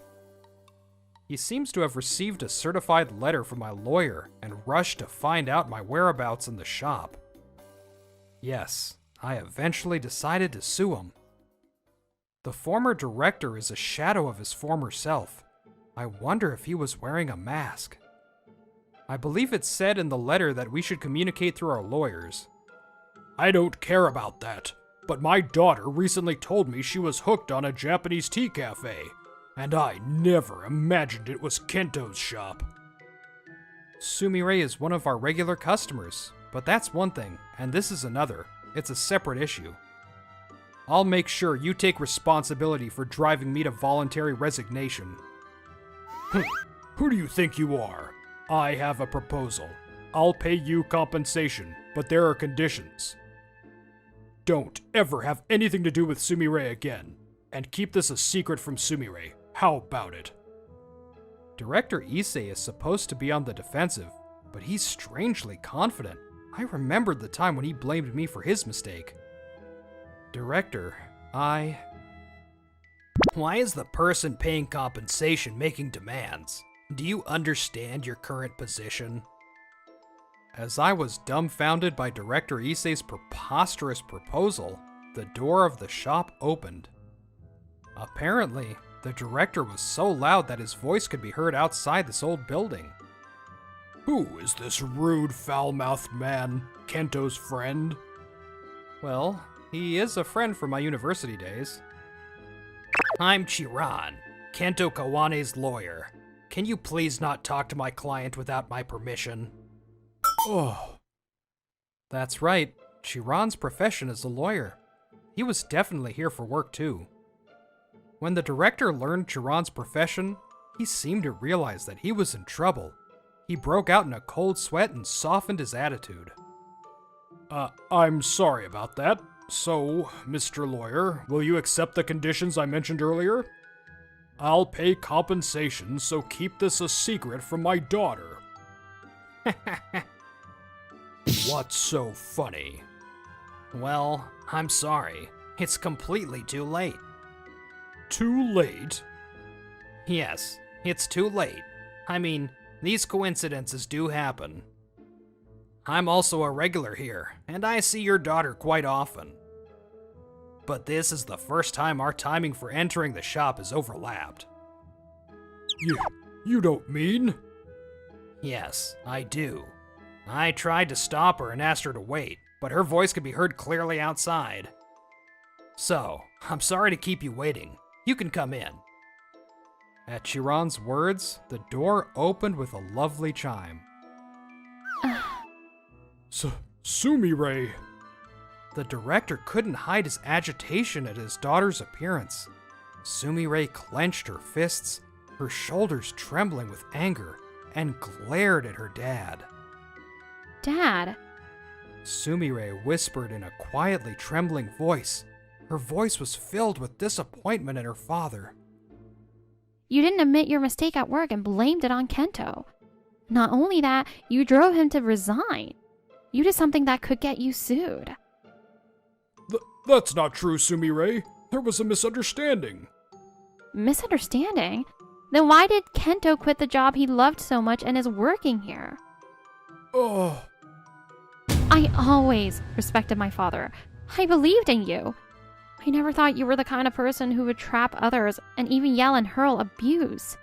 He seems to have received a certified letter from my lawyer and rushed to find out my whereabouts in the shop. Yes, I eventually decided to sue him. The former director is a shadow of his former self. I wonder if he was wearing a mask. I believe it said in the letter that we should communicate through our lawyers. I don't care about that, but my daughter recently told me she was hooked on a Japanese tea cafe, and I never imagined it was Kento's shop. Sumire is one of our regular customers, but that's one thing, and this is another. It's a separate issue. I'll make sure you take responsibility for driving me to voluntary resignation. Who do you think you are? I have a proposal. I'll pay you compensation, but there are conditions. Don't ever have anything to do with Sumire again, and keep this a secret from Sumire. How about it? Director Issei is supposed to be on the defensive, but he's strangely confident. I remembered the time when he blamed me for his mistake. Director, Why is the person paying compensation making demands? Do you understand your current position? As I was dumbfounded by Director Issei's preposterous proposal, the door of the shop opened. Apparently, the director was so loud that his voice could be heard outside this old building. Who is this rude, foul-mouthed man, Kento's friend? Well, he is a friend from my university days. I'm Chiran, Kento Kawane's lawyer. Can you please not talk to my client without my permission? Oh. That's right, Chiran's profession is a lawyer. He was definitely here for work too. When the director learned Chiran's profession, he seemed to realize that he was in trouble. He broke out in a cold sweat and softened his attitude. I'm sorry about that. So, Mr. Lawyer, will you accept the conditions I mentioned earlier? I'll pay compensation, so keep this a secret from my daughter. What's so funny? Well, I'm sorry. It's completely too late. Too late? Yes, it's too late. I mean, these coincidences do happen. I'm also a regular here, and I see your daughter quite often. But this is the first time our timing for entering the shop is overlapped. You don't mean? Yes, I do. I tried to stop her and asked her to wait, but her voice could be heard clearly outside. So, I'm sorry to keep you waiting. You can come in. At Chiran's words, the door opened with a lovely chime. Sumire! The director couldn't hide his agitation at his daughter's appearance. Sumire clenched her fists, her shoulders trembling with anger, and glared at her dad. Dad? Sumire whispered in a quietly trembling voice. Her voice was filled with disappointment in her father. You didn't admit your mistake at work and blamed it on Kento. Not only that, you drove him to resign. You did something that could get you sued. That's not true, Sumire. There was a misunderstanding. Misunderstanding? Then why did Kento quit the job he loved so much and is working here? Oh. I always respected my father. I believed in you. I never thought you were the kind of person who would trap others and even yell and hurl abuse.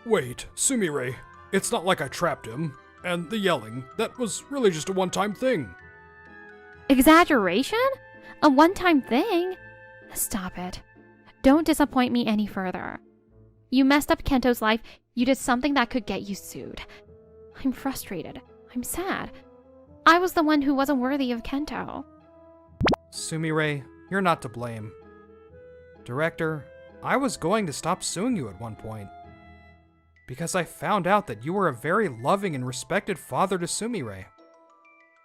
Wait, Sumire. It's not like I trapped him. And the yelling, that was really just a one-time thing. Exaggeration? A one-time thing? Stop it. Don't disappoint me any further. You messed up Kento's life. You did something that could get you sued. I'm frustrated. I'm sad. I was the one who wasn't worthy of Kento. Sumire, you're not to blame. Director, I was going to stop suing you at one point. Because I found out that you were a very loving and respected father to Sumire.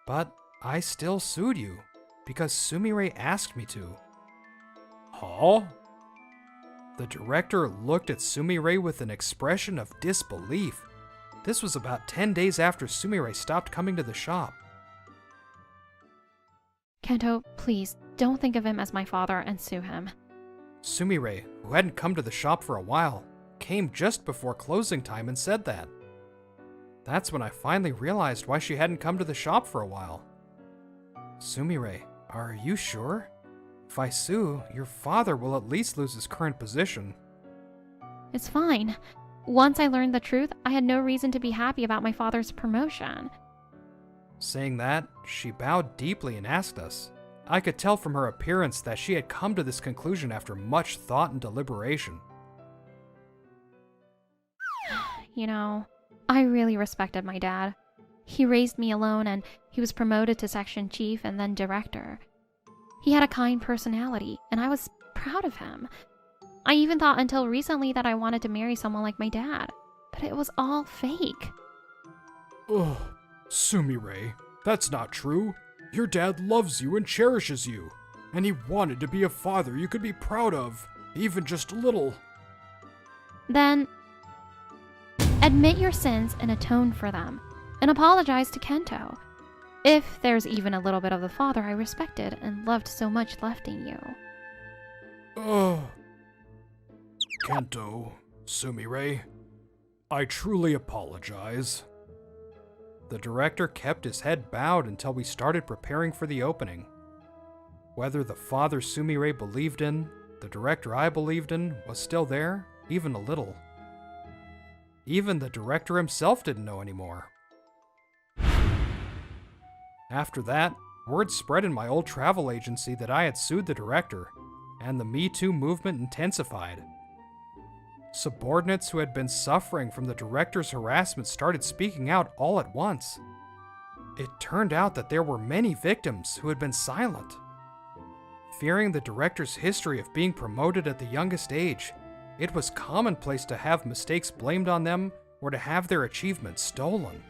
But I still sued you, because Sumire asked me to. Huh? The director looked at Sumire with an expression of disbelief. This was about 10 days after Sumire stopped coming to the shop. Kento, please, don't think of him as my father and sue him. Sumire, who hadn't come to the shop for a while, came just before closing time and said that. That's when I finally realized why she hadn't come to the shop for a while. Sumire, are you sure? If I sue, your father will at least lose his current position. It's fine. Once I learned the truth, I had no reason to be happy about my father's promotion. Saying that, she bowed deeply and asked us. I could tell from her appearance that she had come to this conclusion after much thought and deliberation. You know, I really respected my dad. He raised me alone and he was promoted to section chief and then director. He had a kind personality and I was proud of him. I even thought until recently that I wanted to marry someone like my dad, but it was all fake. Ugh, Sumire, that's not true. Your dad loves you and cherishes you, and he wanted to be a father you could be proud of, even just a little. Then, admit your sins and atone for them, and apologize to Kento. If there's even a little bit of the father I respected and loved so much left in you. Ugh. Kento, Sumire, I truly apologize. The director kept his head bowed until we started preparing for the opening. Whether the father Sumire believed in, the director I believed in, was still there, even a little. Even the director himself didn't know anymore. After that, word spread in my old travel agency that I had sued the director, and the Me Too movement intensified. Subordinates who had been suffering from the director's harassment started speaking out all at once. It turned out that there were many victims who had been silent. Fearing the director's history of being promoted at the youngest age, it was commonplace to have mistakes blamed on them or to have their achievements stolen.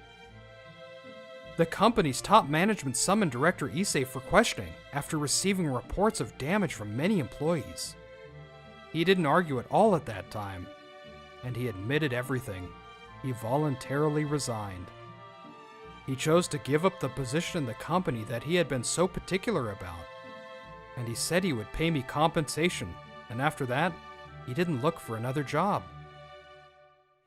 The company's top management summoned Director Issei for questioning after receiving reports of damage from many employees. He didn't argue at all at that time, and he admitted everything. He voluntarily resigned. He chose to give up the position in the company that he had been so particular about, and he said he would pay me compensation, and after that, he didn't look for another job.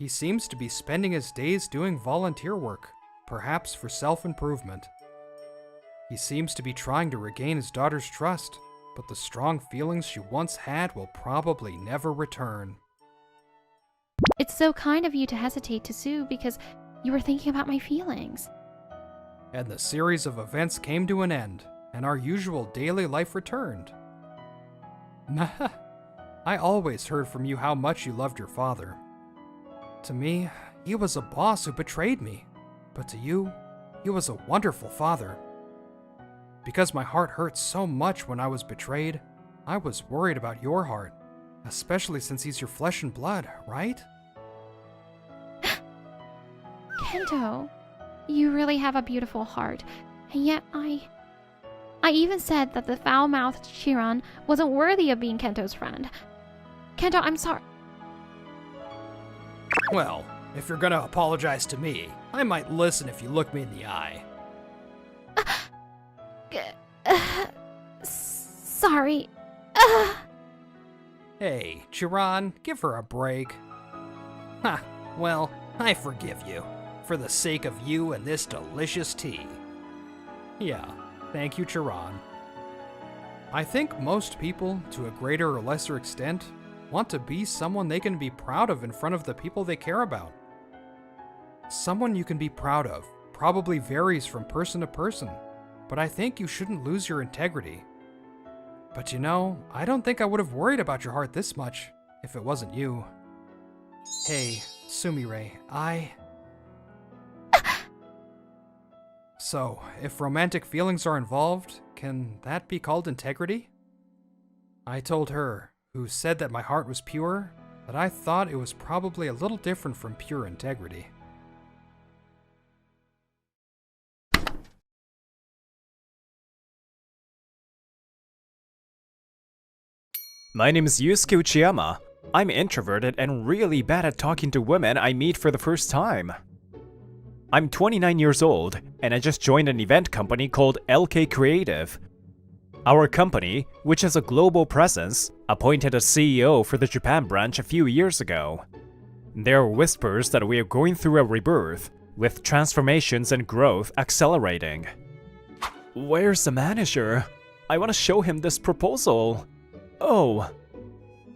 He seems to be spending his days doing volunteer work, perhaps for self-improvement. He seems to be trying to regain his daughter's trust, but the strong feelings she once had will probably never return. It's so kind of you to hesitate to sue because you were thinking about my feelings. And the series of events came to an end, and our usual daily life returned. I always heard from you how much you loved your father. To me, he was a boss who betrayed me, but to you, he was a wonderful father. Because my heart hurt so much when I was betrayed, I was worried about your heart, especially since he's your flesh and blood, right? Kento, you really have a beautiful heart, and yet I even said that the foul-mouthed Chiran wasn't worthy of being Kento's friend. Kento, I'm sorry. Well, if you're gonna apologize to me, I might listen if you look me in the eye. Sorry. Hey, Chiran, give her a break. Well, I forgive you, for the sake of you and this delicious tea. Yeah, thank you, Chiran. I think most people, to a greater or lesser extent, want to be someone they can be proud of in front of the people they care about. Someone you can be proud of probably varies from person to person, but I think you shouldn't lose your integrity. But you know, I don't think I would have worried about your heart this much if it wasn't you. Hey, Sumire, So, if romantic feelings are involved, can that be called integrity? I told her, who said that my heart was pure, that I thought it was probably a little different from pure integrity. My name is Yusuke Uchiyama. I'm introverted and really bad at talking to women I meet for the first time. I'm 29 years old, and I just joined an event company called LK Creative. Our company, which has a global presence, appointed a CEO for the Japan branch a few years ago. There are whispers that we are going through a rebirth, with transformations and growth accelerating. Where's the manager? I want to show him this proposal. Oh.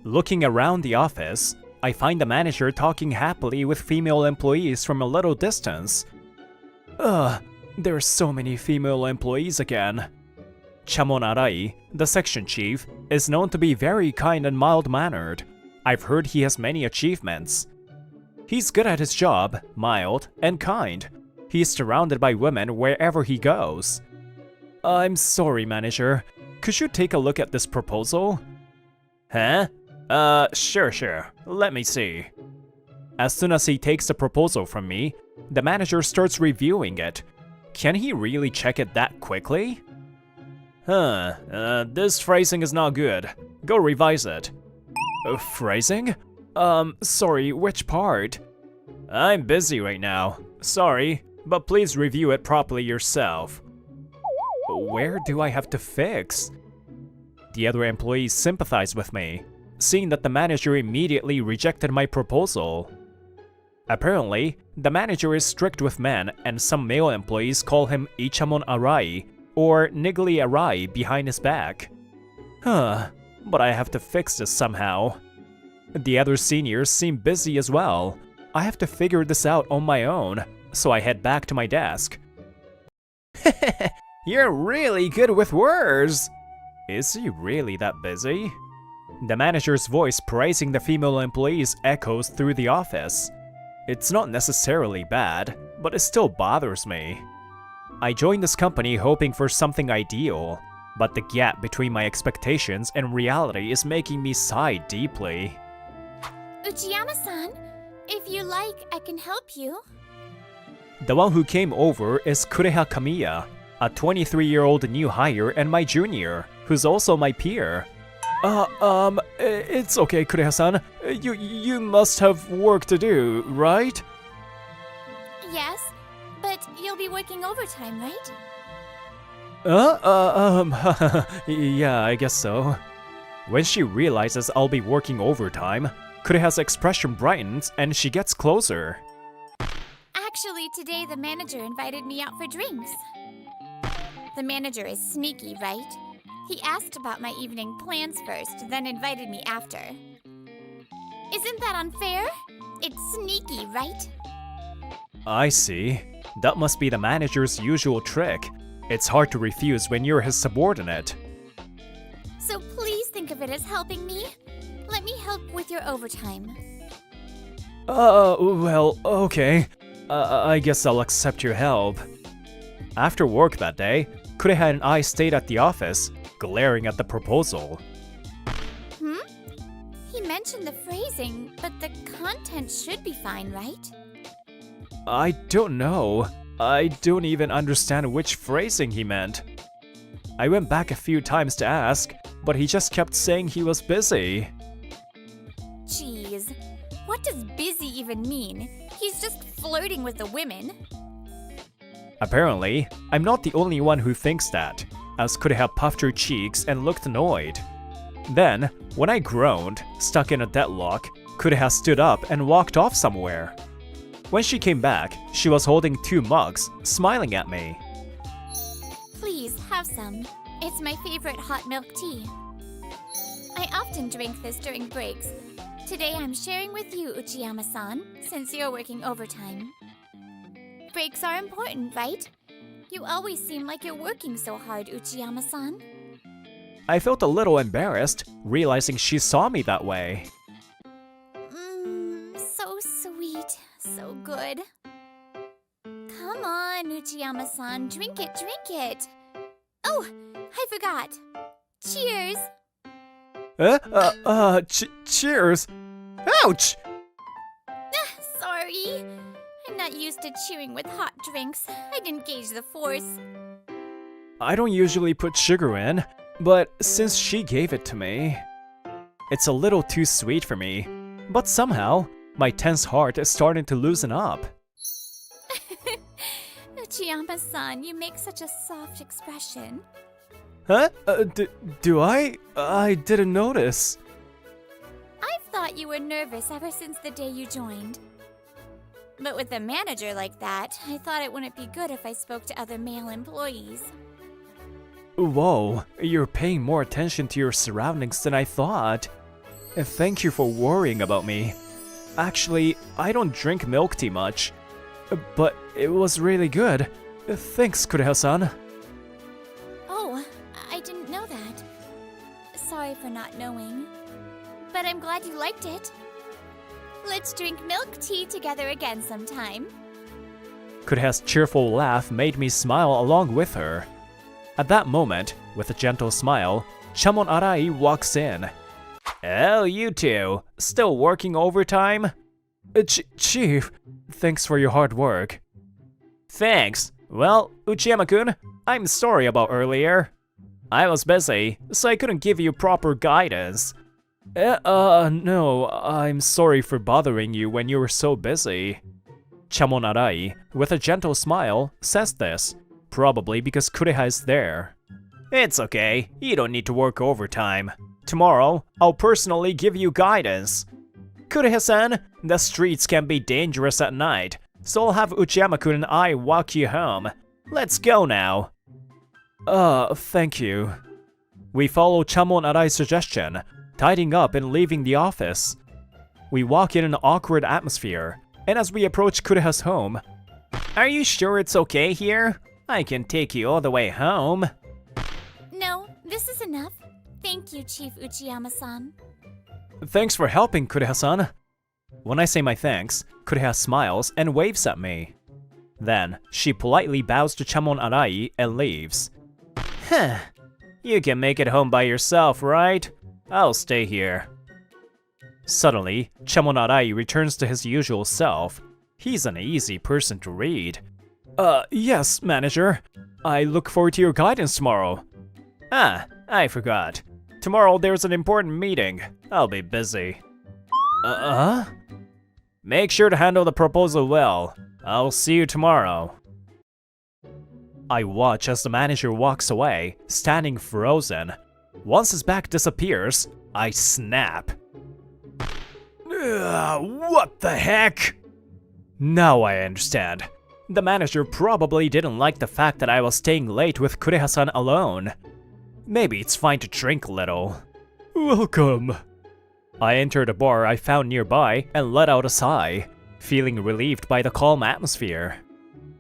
Looking around the office, I find the manager talking happily with female employees from a little distance. There are so many female employees again. Chamon Arai, the section chief, is known to be very kind and mild-mannered. I've heard he has many achievements. He's good at his job, mild, and kind. He's surrounded by women wherever he goes. I'm sorry, manager. Could you take a look at this proposal? Huh? Sure. Let me see. As soon as he takes the proposal from me, the manager starts reviewing it. Can he really check it that quickly? This phrasing is not good. Go revise it. Phrasing? Sorry, which part? I'm busy right now. Sorry, but please review it properly yourself. Where do I have to fix? The other employees sympathize with me, seeing that the manager immediately rejected my proposal. Apparently, the manager is strict with men, and some male employees call him Ichamon Arai, or Niggly Arai behind his back. But I have to fix this somehow. The other seniors seem busy as well. I have to figure this out on my own, so I head back to my desk. You're really good with words! Is he really that busy? The manager's voice praising the female employees echoes through the office. It's not necessarily bad, but it still bothers me. I joined this company hoping for something ideal, but the gap between my expectations and reality is making me sigh deeply. Uchiyama-san, if you like, I can help you. The one who came over is Kureha Kamiya, a 23-year-old new hire and my junior, who's also my peer. It's okay, Kureha-san. You must have work to do, right? Yes, but you'll be working overtime, right? Yeah, I guess so. When she realizes I'll be working overtime, Kureha's expression brightens and she gets closer. Actually, today the manager invited me out for drinks. The manager is sneaky, right? He asked about my evening plans first, then invited me after. Isn't that unfair? It's sneaky, right? I see. That must be the manager's usual trick. It's hard to refuse when you're his subordinate. So please think of it as helping me. Let me help with your overtime. Well, okay. I guess I'll accept your help. After work that day, Kureha and I stayed at the office, glaring at the proposal. He mentioned the phrasing, but the content should be fine, right? I don't know. I don't even understand which phrasing he meant. I went back a few times to ask, but he just kept saying he was busy. Jeez, what does busy even mean? He's just flirting with the women. Apparently, I'm not the only one who thinks that, as Kureha puffed her cheeks and looked annoyed. Then, when I groaned, stuck in a deadlock, Kureha stood up and walked off somewhere. When she came back, she was holding 2 mugs, smiling at me. Please, have some. It's my favorite hot milk tea. I often drink this during breaks. Today I'm sharing with you, Uchiyama-san, since you're working overtime. Breaks are important, right? You always seem like you're working so hard, Uchiyama-san. I felt a little embarrassed, realizing she saw me that way. So sweet. So good. Come on, Uchiyama-san, drink it. Oh, I forgot. Cheers! Cheers! Ouch! Sorry. I'm not used to chewing with hot drinks. I didn't gauge the force. I don't usually put sugar in, but since she gave it to me, it's a little too sweet for me. But somehow, my tense heart is starting to loosen up. Uchiyama-san, you make such a soft expression. Huh? Do I? I didn't notice. I've thought you were nervous ever since the day you joined. But with a manager like that, I thought it wouldn't be good if I spoke to other male employees. Whoa, you're paying more attention to your surroundings than I thought. Thank you for worrying about me. Actually, I don't drink milk tea much. But it was really good. Thanks, Kureha-san. Oh, I didn't know that. Sorry for not knowing. But I'm glad you liked it. Let's drink milk tea together again sometime. Kureha's cheerful laugh made me smile along with her. At that moment, with a gentle smile, Chamon Arai walks in. Oh, you two, still working overtime? Chief, thanks for your hard work. Thanks. Well, Uchiyama-kun, I'm sorry about earlier. I was busy, so I couldn't give you proper guidance. No, I'm sorry for bothering you when you were so busy. Chamon Arai, with a gentle smile, says this, probably because Kureha is there. It's okay, you don't need to work overtime. Tomorrow, I'll personally give you guidance. Kureha-san, the streets can be dangerous at night, so I'll have Uchiyama-kun and I walk you home. Let's go now. Thank you. We follow Chamon Arai's suggestion, tidying up and leaving the office. We walk in an awkward atmosphere, and as we approach Kureha's home, are you sure it's okay here? I can take you all the way home. No, this is enough. Thank you, Chief Uchiyama-san. Thanks for helping, Kureha-san. When I say my thanks, Kureha smiles and waves at me. Then, she politely bows to Chamon Arai and leaves. Huh. You can make it home by yourself, right? I'll stay here. Suddenly, Chamon Arai returns to his usual self. He's an easy person to read. Yes, manager. I look forward to your guidance tomorrow. Ah, I forgot. Tomorrow there's an important meeting. I'll be busy. Make sure to handle the proposal well. I'll see you tomorrow. I watch as the manager walks away, standing frozen. Once his back disappears, I snap. What the heck? Now I understand. The manager probably didn't like the fact that I was staying late with Kureha-san alone. Maybe it's fine to drink a little. Welcome. I entered a bar I found nearby and let out a sigh, feeling relieved by the calm atmosphere.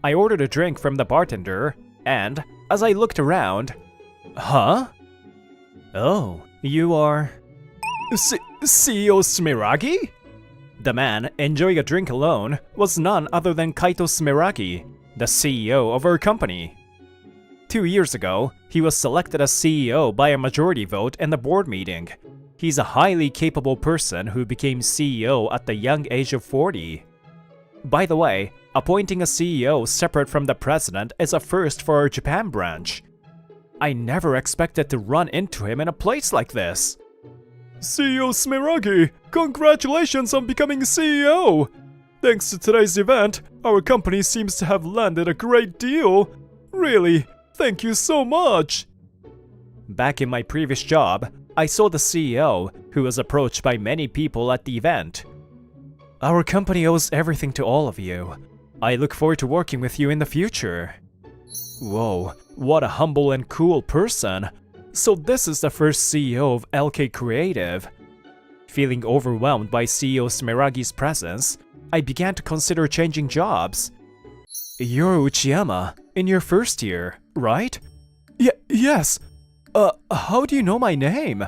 I ordered a drink from the bartender, and as I looked around... Huh? Oh, you are... CEO Sumiragi? The man, enjoying a drink alone, was none other than Kaito Sumiragi, the CEO of our company. 2 years ago, he was selected as CEO by a majority vote in the board meeting. He's a highly capable person who became CEO at the young age of 40. By the way, appointing a CEO separate from the president is a first for our Japan branch. I never expected to run into him in a place like this. CEO Sumiragi, congratulations on becoming CEO! Thanks to today's event, our company seems to have landed a great deal. Really, thank you so much! Back in my previous job, I saw the CEO, who was approached by many people at the event. Our company owes everything to all of you. I look forward to working with you in the future. Whoa, what a humble and cool person. So this is the first CEO of LK Creative. Feeling overwhelmed by CEO Sumiragi's presence, I began to consider changing jobs. You're Uchiyama, in your first year, right? Yes. How do you know my name?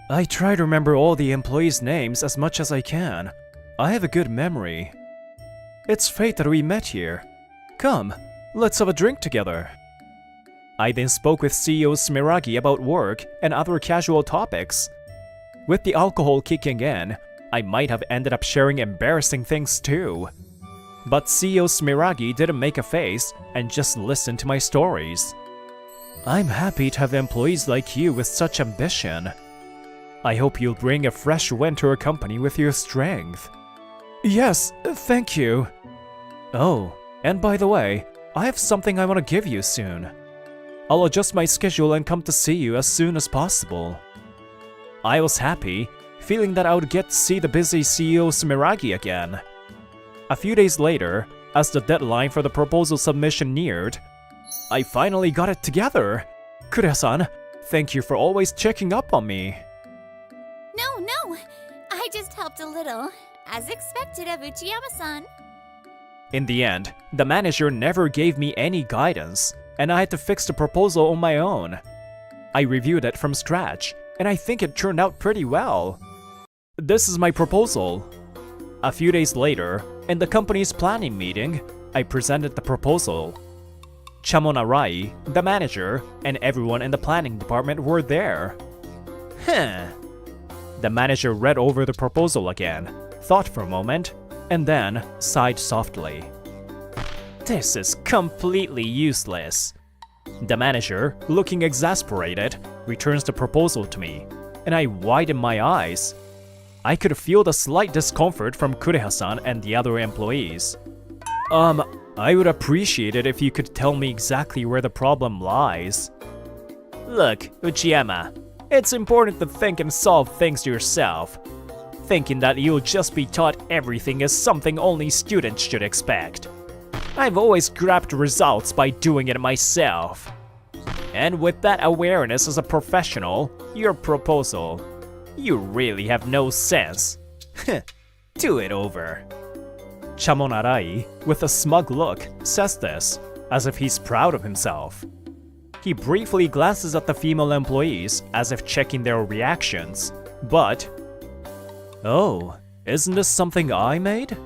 I try to remember all the employees' names as much as I can. I have a good memory. It's fate that we met here. Come, let's have a drink together. I then spoke with CEO Sumiragi about work and other casual topics. With the alcohol kicking in, I might have ended up sharing embarrassing things too. But CEO Sumiragi didn't make a face and just listened to my stories. I'm happy to have employees like you with such ambition. I hope you'll bring a fresh wind to our company with your strength. Yes, thank you. Oh, and by the way, I have something I want to give you soon. I'll adjust my schedule and come to see you as soon as possible. I was happy, feeling that I would get to see the busy CEO Sumiragi again. A few days later, as the deadline for the proposal submission neared, I finally got it together. Kureha-san, thank you for always checking up on me. No, I just helped a little, as expected of Uchiyama-san. In the end, the manager never gave me any guidance, and I had to fix the proposal on my own. I reviewed it from scratch, and I think it turned out pretty well. This is my proposal. A few days later, in the company's planning meeting, I presented the proposal. Chamon Arai, the manager, and everyone in the planning department were there. The manager read over the proposal again, thought for a moment, and then sighed softly. This is completely useless. The manager, looking exasperated, returns the proposal to me, and I widen my eyes. I could feel the slight discomfort from Kureha-san and the other employees. I would appreciate it if you could tell me exactly where the problem lies. Look, Uchiyama, it's important to think and solve things yourself. Thinking that you'll just be taught everything is something only students should expect. I've always grabbed results by doing it myself. And with that awareness as a professional, your proposal, you really have no sense. Do it over. Chamon Arai, with a smug look, says this, as if he's proud of himself. He briefly glances at the female employees, as if checking their reactions, but... Oh, isn't this something I made?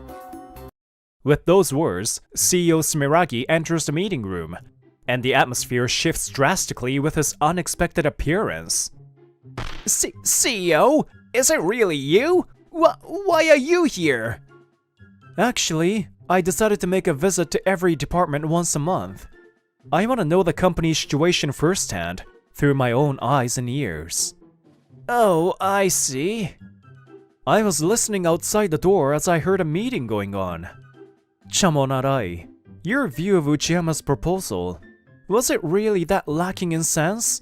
With those words, CEO Sumiragi enters the meeting room, and the atmosphere shifts drastically with his unexpected appearance. CEO? Is it really you? Why are you here? Actually, I decided to make a visit to every department once a month. I want to know the company's situation firsthand, through my own eyes and ears. Oh, I see. I was listening outside the door as I heard a meeting going on. Chamon Arai, your view of Uchiyama's proposal, was it really that lacking in sense?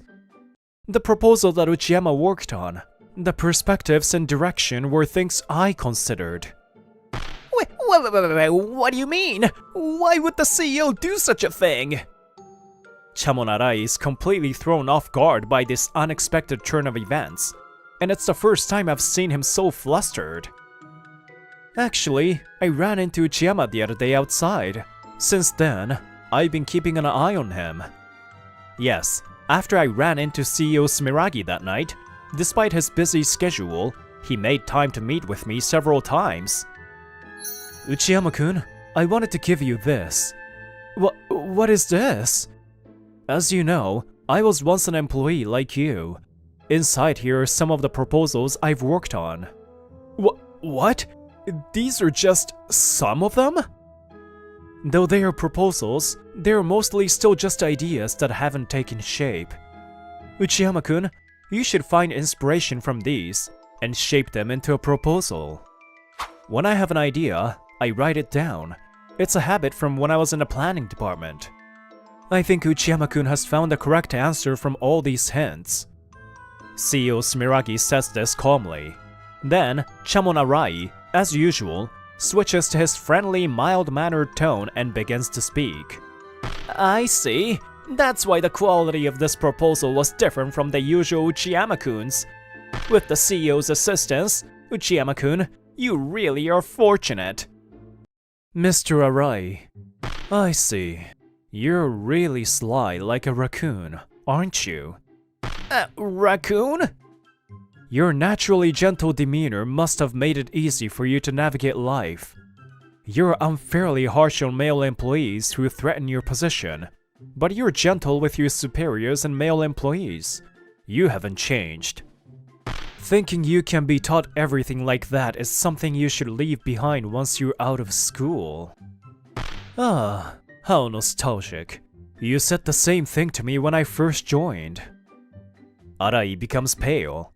The proposal that Uchiyama worked on, the perspectives and direction were things I considered. Wait, what do you mean? Why would the CEO do such a thing? Chamon Arai is completely thrown off guard by this unexpected turn of events, and it's the first time I've seen him so flustered. Actually, I ran into Uchiyama the other day outside. Since then, I've been keeping an eye on him. Yes, after I ran into CEO Sumiragi that night, despite his busy schedule, he made time to meet with me several times. Uchiyama-kun, I wanted to give you this. What is this? As you know, I was once an employee like you. Inside here are some of the proposals I've worked on. What? These are just some of them? Though they are proposals, they are mostly still just ideas that haven't taken shape. Uchiyama-kun, you should find inspiration from these and shape them into a proposal. When I have an idea, I write it down. It's a habit from when I was in the planning department. I think Uchiyama-kun has found the correct answer from all these hints. CEO Sumiragi says this calmly. Then, Chamon Arai, as usual, switches to his friendly, mild-mannered tone and begins to speak. I see. That's why the quality of this proposal was different from the usual Uchiyama-kun's. With the CEO's assistance, Uchiyama-kun, you really are fortunate. Mr. Arai, I see. You're really sly like a raccoon, aren't you? Raccoon? Your naturally gentle demeanor must have made it easy for you to navigate life. You're unfairly harsh on male employees who threaten your position, but you're gentle with your superiors and male employees. You haven't changed. Thinking you can be taught everything like that is something you should leave behind once you're out of school. Ah, how nostalgic. You said the same thing to me when I first joined. Arai becomes pale.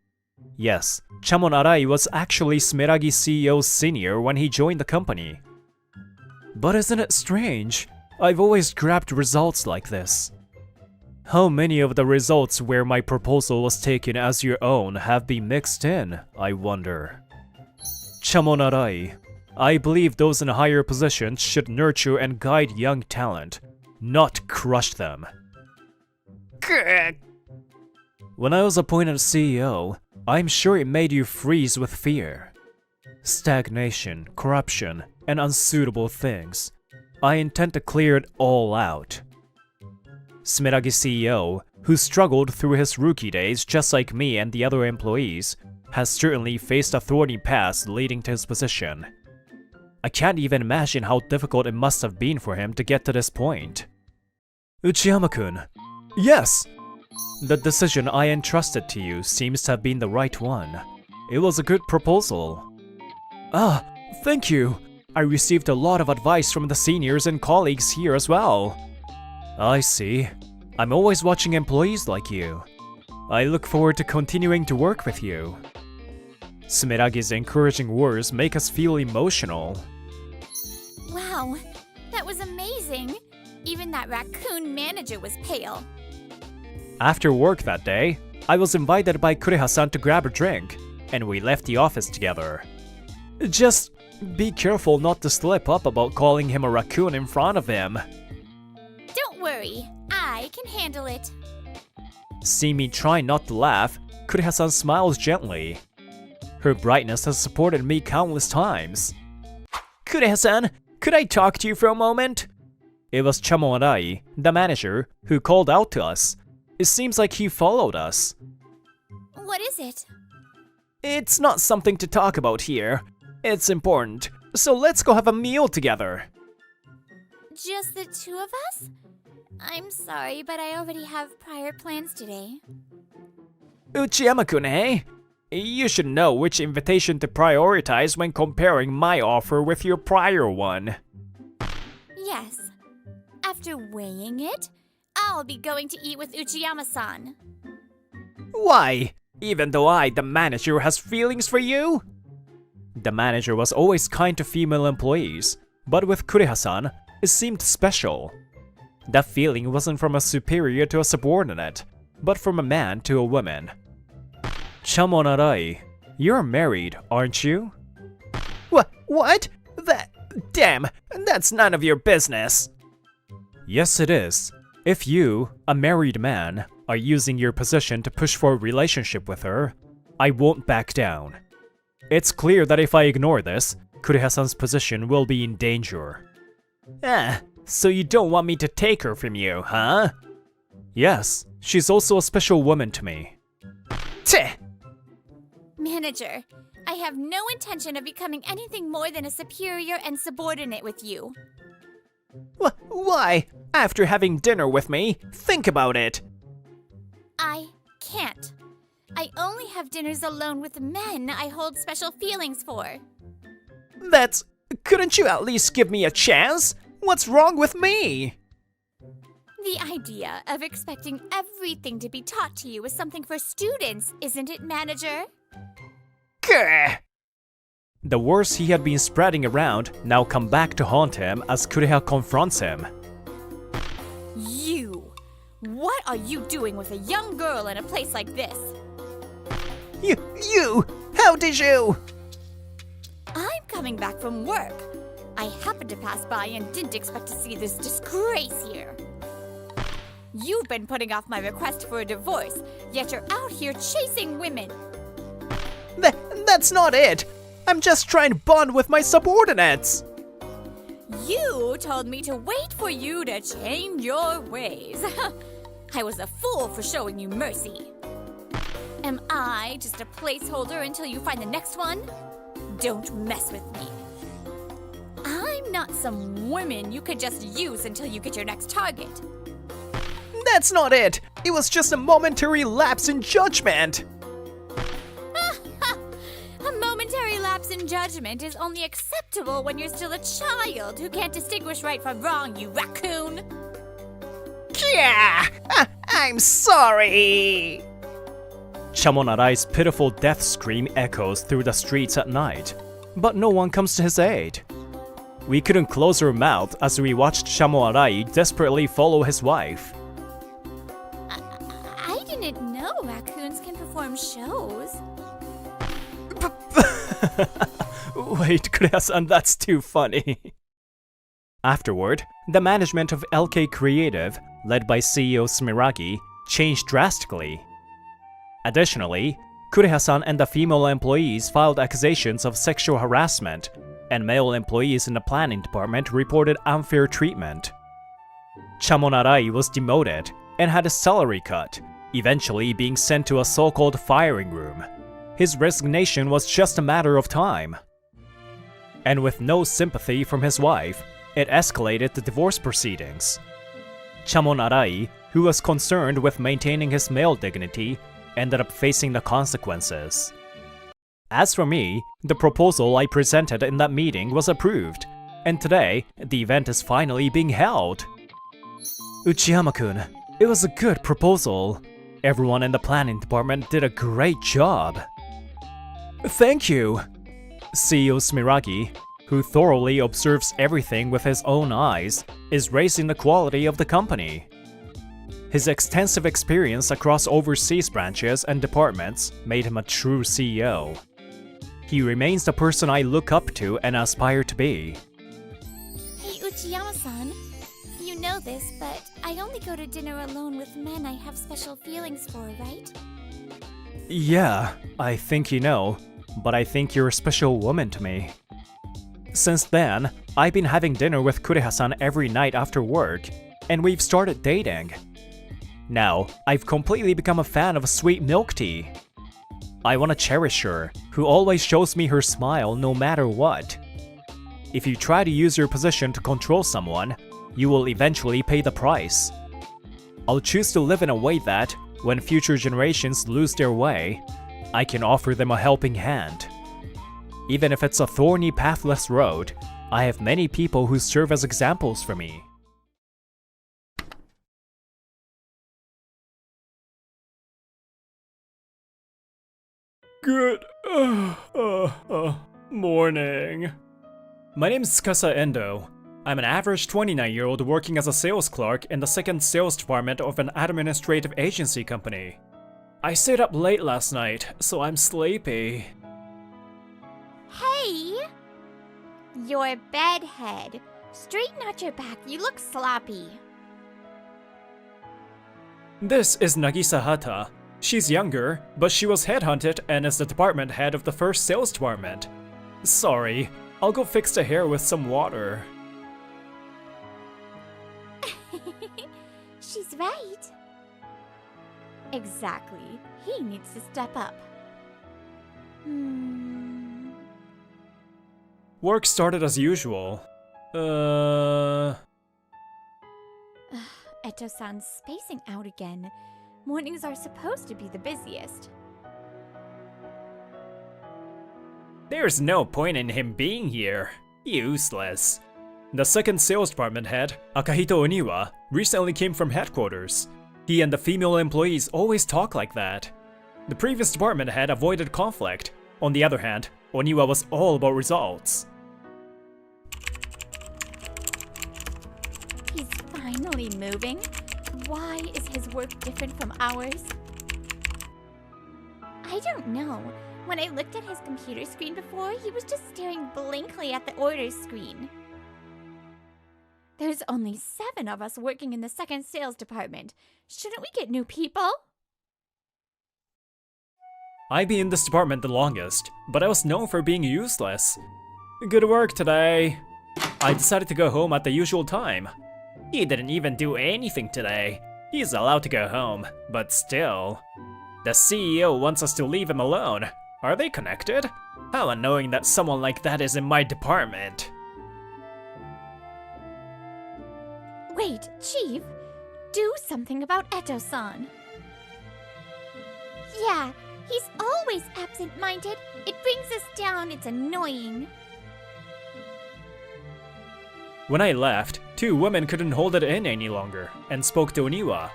Yes, Chamon Arai was actually Sumiragi CEO's senior when he joined the company. But isn't it strange? I've always grabbed results like this. How many of the results where my proposal was taken as your own have been mixed in, I wonder. Chamonarai, I believe those in higher positions should nurture and guide young talent, not crush them. When I was appointed CEO, I'm sure it made you freeze with fear. Stagnation, corruption, and unsuitable things. I intend to clear it all out. Sumeragi CEO, who struggled through his rookie days just like me and the other employees, has certainly faced a thorny path leading to his position. I can't even imagine how difficult it must have been for him to get to this point. Uchiyama-kun, yes! The decision I entrusted to you seems to have been the right one. It was a good proposal. Ah, thank you! I received a lot of advice from the seniors and colleagues here as well. I see. I'm always watching employees like you. I look forward to continuing to work with you. Sumeragi's encouraging words make us feel emotional. Wow, that was amazing. Even that raccoon manager was pale. After work that day, I was invited by Kureha-san to grab a drink, and we left the office together. Just be careful not to slip up about calling him a raccoon in front of him. Don't worry, I can handle it. See me try not to laugh, Kureha-san smiles gently. Her brightness has supported me countless times. Kureha-san, could I talk to you for a moment? It was Chamonarai, the manager, who called out to us. It seems like he followed us. What is it? It's not something to talk about here. It's important, so let's go have a meal together. Just the two of us? I'm sorry, but I already have prior plans today. Uchiyama-kun, eh? You should know which invitation to prioritize when comparing my offer with your prior one. Yes. After weighing it, I'll be going to eat with Uchiyama-san. Why? Even though I, the manager, has feelings for you? The manager was always kind to female employees, but with Kureha-san, it seemed special. That feeling wasn't from a superior to a subordinate, but from a man to a woman. Chamonarai, you're married, aren't you? What? Damn, that's none of your business. Yes, it is. If you, a married man, are using your position to push for a relationship with her, I won't back down. It's clear that if I ignore this, Kureha-san's position will be in danger. So you don't want me to take her from you, huh? Yes, she's also a special woman to me. Tch! Manager, I have no intention of becoming anything more than a superior and subordinate with you. Why? After having dinner with me, think about it. I can't. I only have dinners alone with men I hold special feelings for. Couldn't you at least give me a chance? What's wrong with me? The idea of expecting everything to be taught to you is something for students, isn't it, manager? Grr. The words he had been spreading around now come back to haunt him as Kureha confronts him. You! What are you doing with a young girl in a place like this? You! How did you? I'm coming back from work. I happened to pass by and didn't expect to see this disgrace here. You've been putting off my request for a divorce, yet you're out here chasing women. That's not it! I'm just trying to bond with my subordinates! You told me to wait for you to change your ways. I was a fool for showing you mercy. Am I just a placeholder until you find the next one? Don't mess with me. I'm not some woman you could just use until you get your next target. That's not it! It was just a momentary lapse in judgment! A momentary lapse in judgment is only acceptable when you're still a child who can't distinguish right from wrong, you raccoon! Yeah! I'm sorry! Chamonarai's pitiful death scream echoes through the streets at night, but no one comes to his aid. We couldn't close our mouth as we watched Shamo Arai desperately follow his wife. I didn't know raccoons can perform shows. Wait, Kureha-san, that's too funny. Afterward, the management of LK Creative, led by CEO Sumiragi, changed drastically. Additionally, Kureha-san and the female employees filed accusations of sexual harassment, and male employees in the planning department reported unfair treatment. Chamon Arai was demoted and had his salary cut, eventually being sent to a so-called firing room. His resignation was just a matter of time. And with no sympathy from his wife, it escalated the divorce proceedings. Chamon Arai, who was concerned with maintaining his male dignity, ended up facing the consequences. As for me, the proposal I presented in that meeting was approved, and today, the event is finally being held. Uchiyama-kun, it was a good proposal. Everyone in the planning department did a great job. Thank you! CEO Sumiragi, who thoroughly observes everything with his own eyes, is raising the quality of the company. His extensive experience across overseas branches and departments made him a true CEO. He remains the person I look up to and aspire to be. Hey, Uchiyama-san. You know this, but I only go to dinner alone with men I have special feelings for, right? Yeah, I think you know, but I think you're a special woman to me. Since then, I've been having dinner with Kureha-san every night after work, and we've started dating. Now, I've completely become a fan of sweet milk tea. I want to cherish her, who always shows me her smile no matter what. If you try to use your position to control someone, you will eventually pay the price. I'll choose to live in a way that, when future generations lose their way, I can offer them a helping hand. Even if it's a thorny, pathless road, I have many people who serve as examples for me. Good morning. My name is Kasa Endo. I'm an average 29-year-old working as a sales clerk in the second sales department of an administrative agency company. I stayed up late last night, so I'm sleepy. Hey! Your bedhead. Straighten out your back, you look sloppy. This is Nagisa Hata. She's younger, but she was headhunted and is the department head of the first sales department. Sorry, I'll go fix the hair with some water. She's right. Exactly. He needs to step up. Work started as usual. Eto-san's spacing out again. Mornings are supposed to be the busiest. There's no point in him being here. Useless. The second sales department head, Akahito Oniwa, recently came from headquarters. He and the female employees always talk like that. The previous department head avoided conflict. On the other hand, Oniwa was all about results. He's finally moving. Why is his work different from ours? I don't know. When I looked at his computer screen before, he was just staring blankly at the orders screen. There's only 7 of us working in the second sales department. Shouldn't we get new people? I've been in this department the longest, but I was known for being useless. Good work today. I decided to go home at the usual time. He didn't even do anything today. He's allowed to go home, but still. The CEO wants us to leave him alone. Are they connected? How annoying that someone like that is in my department. Wait, Chief! Do something about Eto-san. Yeah, he's always absent-minded. It brings us down, it's annoying. When I left, 2 women couldn't hold it in any longer and spoke to Oniwa.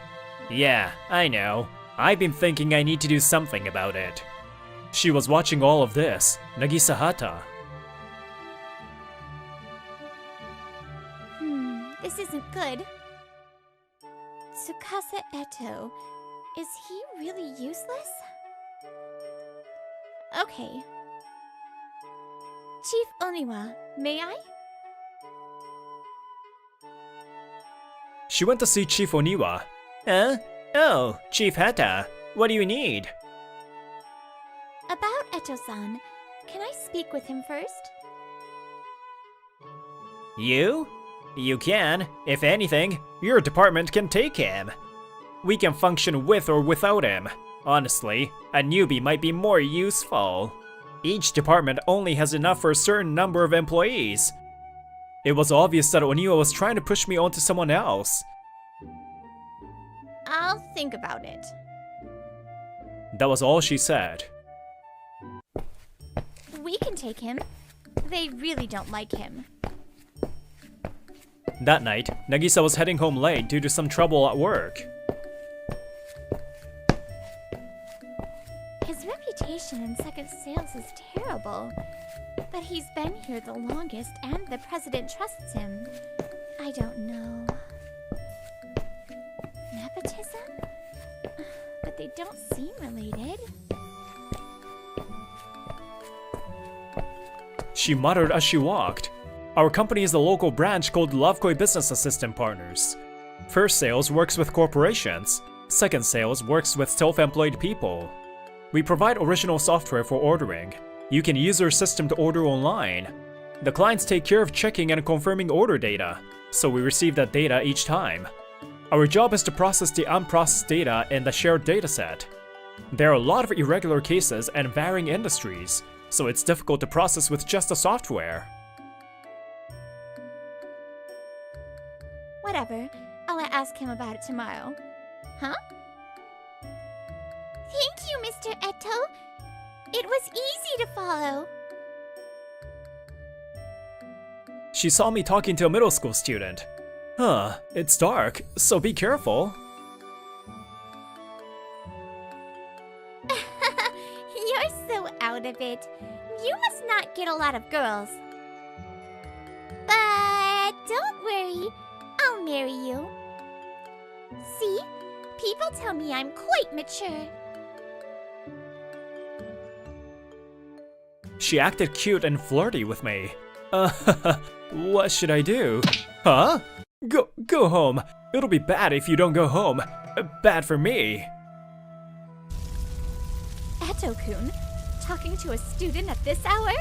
Yeah, I know. I've been thinking I need to do something about it. She was watching all of this, Nagisa Hata. This isn't good. Tsukasa Eto. Is he really useless? Okay. Chief Oniwa, may I? She went to see Chief Oniwa. Huh? Oh, Chief Hata. What do you need? About Eto-san. Can I speak with him first? You? You can. If anything, your department can take him. We can function with or without him. Honestly, a newbie might be more useful. Each department only has enough for a certain number of employees. It was obvious that Oniwa was trying to push me onto someone else. I'll think about it. That was all she said. We can take him. They really don't like him. That night, Nagisa was heading home late due to some trouble at work. His reputation in second sales is terrible. But he's been here the longest and the president trusts him. I don't know. Nepotism? But they don't seem related. She muttered as she walked. Our company is a local branch called Lovekoi Business Assistant Partners. First sales works with corporations. Second sales works with self-employed people. We provide original software for ordering. You can use our system to order online. The clients take care of checking and confirming order data, so we receive that data each time. Our job is to process the unprocessed data in the shared dataset. There are a lot of irregular cases and varying industries, so it's difficult to process with just the software. Whatever. I'll ask him about it tomorrow. Huh? Thank you, Mr. Eto. It was easy to follow. She saw me talking to a middle school student. Huh, it's dark, so be careful. You're so out of it. You must not get a lot of girls. But don't worry. I'll marry you. See? People tell me I'm quite mature. She acted cute and flirty with me. What should I do? Huh? Go home. It'll be bad if you don't go home. Bad for me. Eto-kun? Talking to a student at this hour?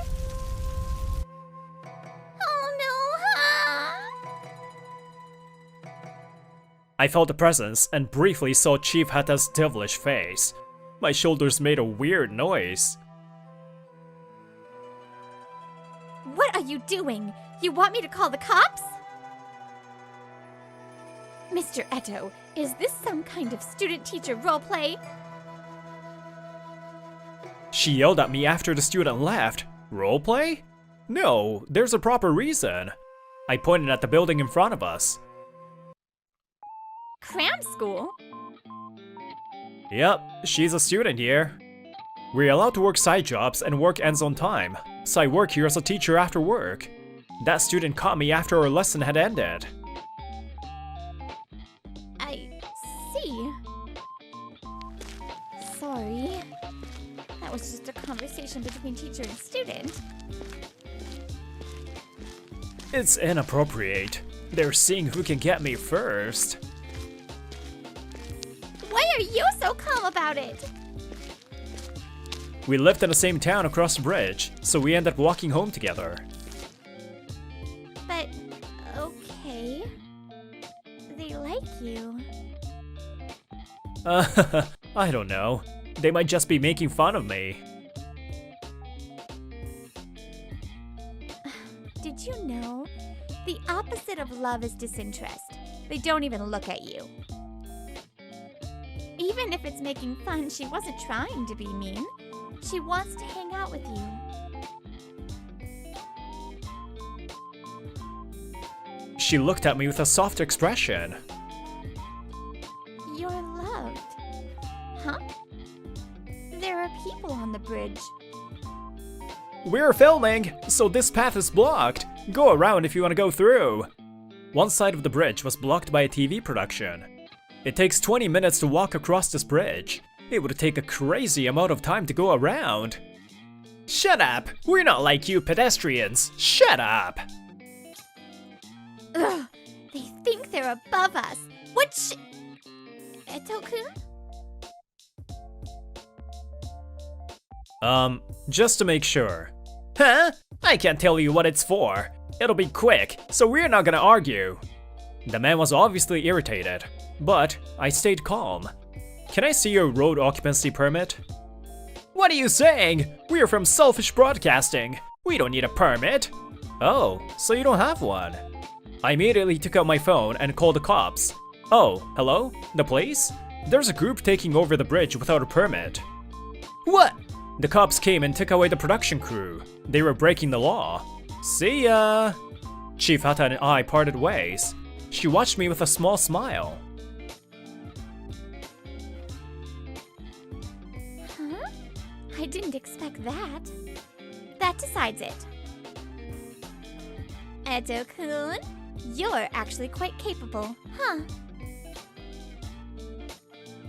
Oh no! I felt a presence and briefly saw Chief Hata's devilish face. My shoulders made a weird noise. What are you doing? You want me to call the cops? Mr. Eto, is this some kind of student-teacher roleplay? She yelled at me after the student left. Roleplay? No, there's a proper reason. I pointed at the building in front of us. Cram school? Yep, she's a student here. We're allowed to work side jobs and work ends on time, so I work here as a teacher after work. That student caught me after our lesson had ended. I see. Sorry. That was just a conversation between teacher and student. It's inappropriate. They're seeing who can get me first. Why are you so calm about it? We lived in the same town across the bridge, so we ended up walking home together. But, okay. They like you. I don't know. They might just be making fun of me. Did you know? The opposite of love is disinterest. They don't even look at you. Even if it's making fun, she wasn't trying to be mean. She wants to hang out with you. She looked at me with a soft expression. You're loved. Huh? There are people on the bridge. We're filming, so this path is blocked. Go around if you want to go through. One side of the bridge was blocked by a TV production. It takes 20 minutes to walk across this bridge. It would take a crazy amount of time to go around. Shut up! We're not like you pedestrians! Shut up! Ugh, they think they're above us. What Eto-kun? Just to make sure. Huh? I can't tell you what it's for. It'll be quick, so we're not gonna argue. The man was obviously irritated, but I stayed calm. Can I see your road occupancy permit? What are you saying? We're from Selfish Broadcasting. We don't need a permit. Oh, so you don't have one. I immediately took out my phone and called the cops. Oh, hello? The police? There's a group taking over the bridge without a permit. What? The cops came and took away the production crew. They were breaking the law. See ya! Chief Hata and I parted ways. She watched me with a small smile. Huh? I didn't expect that. That decides it. Eto-kun, you're actually quite capable, huh?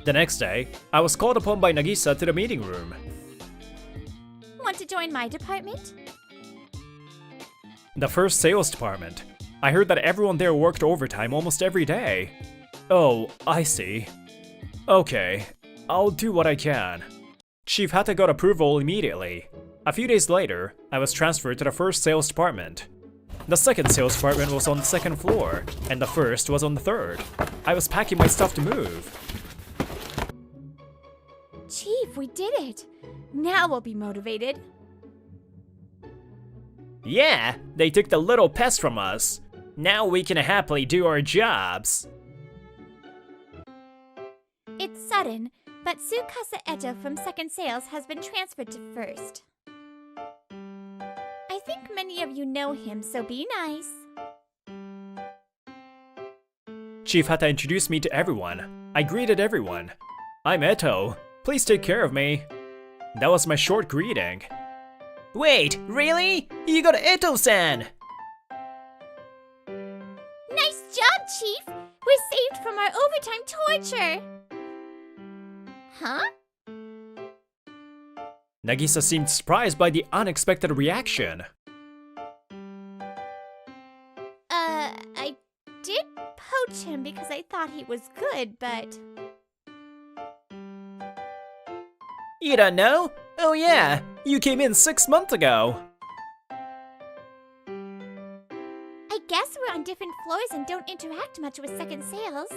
The next day, I was called upon by Nagisa to the meeting room. Want to join my department? The first sales department. I heard that everyone there worked overtime almost every day. Oh, I see. Okay, I'll do what I can. Chief Hata got approval immediately. A few days later, I was transferred to the first sales department. The second sales department was on the second floor, and the first was on the third. I was packing my stuff to move. Chief, we did it! Now we'll be motivated. Yeah, they took the little pest from us. Now we can happily do our jobs. It's sudden, but Tsukasa Eto from second sales has been transferred to first. I think many of you know him, so be nice. Chief Hata introduced me to everyone. I greeted everyone. I'm Eto. Please take care of me. That was my short greeting. Wait, really? You got Eto-san! Nice job, Chief! We're saved from our overtime torture! Huh? Nagisa seemed surprised by the unexpected reaction. I did poach him because I thought he was good, but... You don't know? Oh yeah, you came in 6 months ago. I guess we're on different floors and don't interact much with second sales.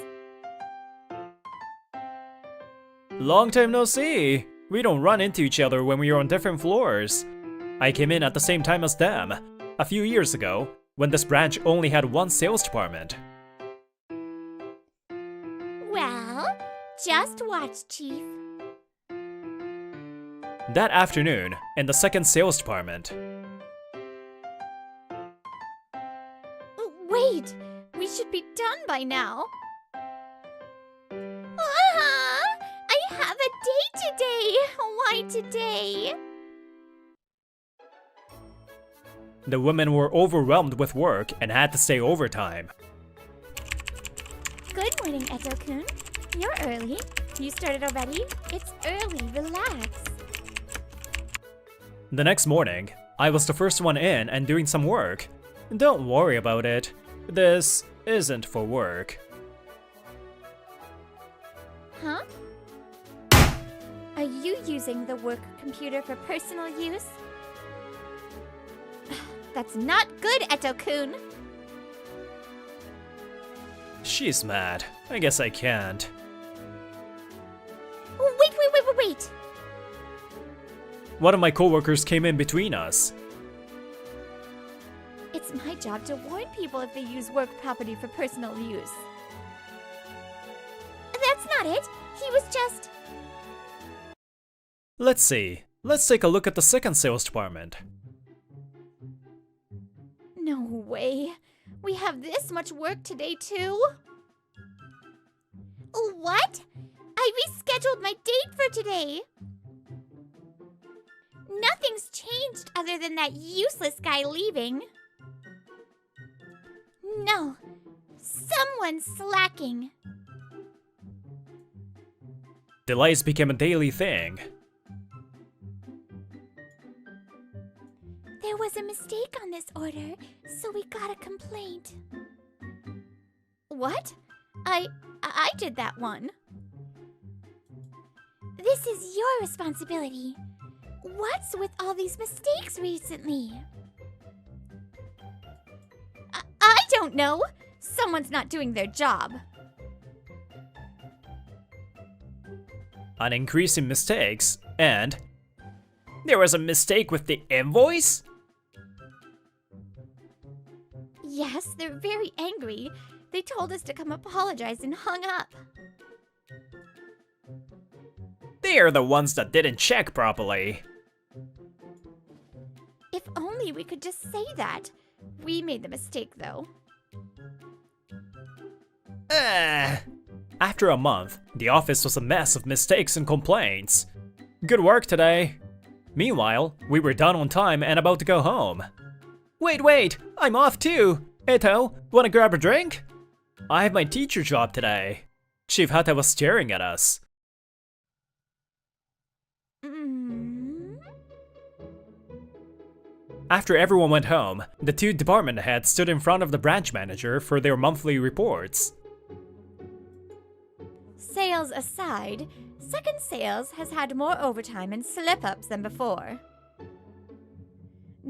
Long time no see. We don't run into each other when we are on different floors. I came in at the same time as them, a few years ago, when this branch only had one sales department. Well, just watch, Chief. That afternoon, in the second sales department. Wait! We should be done by now. I have a date today! Why today? The women were overwhelmed with work and had to stay overtime. Good morning, Eto-kun. You're early. You started already? It's early, relax. The next morning, I was the first one in and doing some work. Don't worry about it. This isn't for work. Huh? Are you using the work computer for personal use? That's not good, Eto-kun! She's mad. I guess I can't. Wait! One of my coworkers came in between us. It's my job to warn people if they use work property for personal use. That's not it! He was just... Let's see. Let's take a look at the second sales department. No way. We have this much work today, too? What? I rescheduled my date for today! Nothing's changed other than that useless guy leaving. No, Someone's slacking. Delays became a daily thing. There was a mistake on this order, so we got a complaint. What? I did that one. This is your responsibility. What's with all these mistakes recently? I don't know. Someone's not doing their job. An increase in mistakes, and there was a mistake with the invoice? Yes, they're very angry. They told us to come apologize and hung up. They are the ones that didn't check properly. If only we could just say that. We made the mistake, though. After a month, the office was a mess of mistakes and complaints. Good work today. Meanwhile, we were done on time and about to go home. Wait, I'm off too. Eto, wanna grab a drink? I have my teacher job today. Chief Hata was staring at us. After everyone went home, the two department heads stood in front of the branch manager for their monthly reports. Sales aside, Second Sales has had more overtime and slip-ups than before.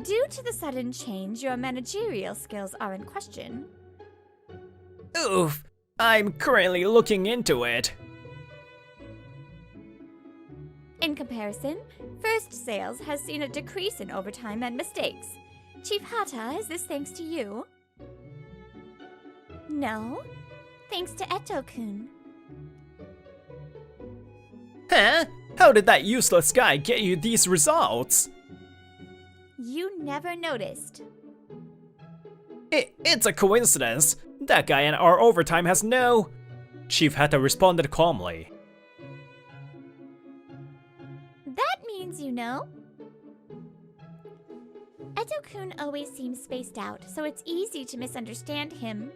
Due to the sudden change, your managerial skills are in question. Oof, I'm currently looking into it. In comparison, First Sales has seen a decrease in overtime and mistakes. Chief Hata, is this thanks to you? No, thanks to Eto-kun. Huh? How did that useless guy get you these results? You never noticed. It's a coincidence. That guy and our overtime has no... Chief Hata responded calmly. That means you know. Eto-kun always seems spaced out, so it's easy to misunderstand him.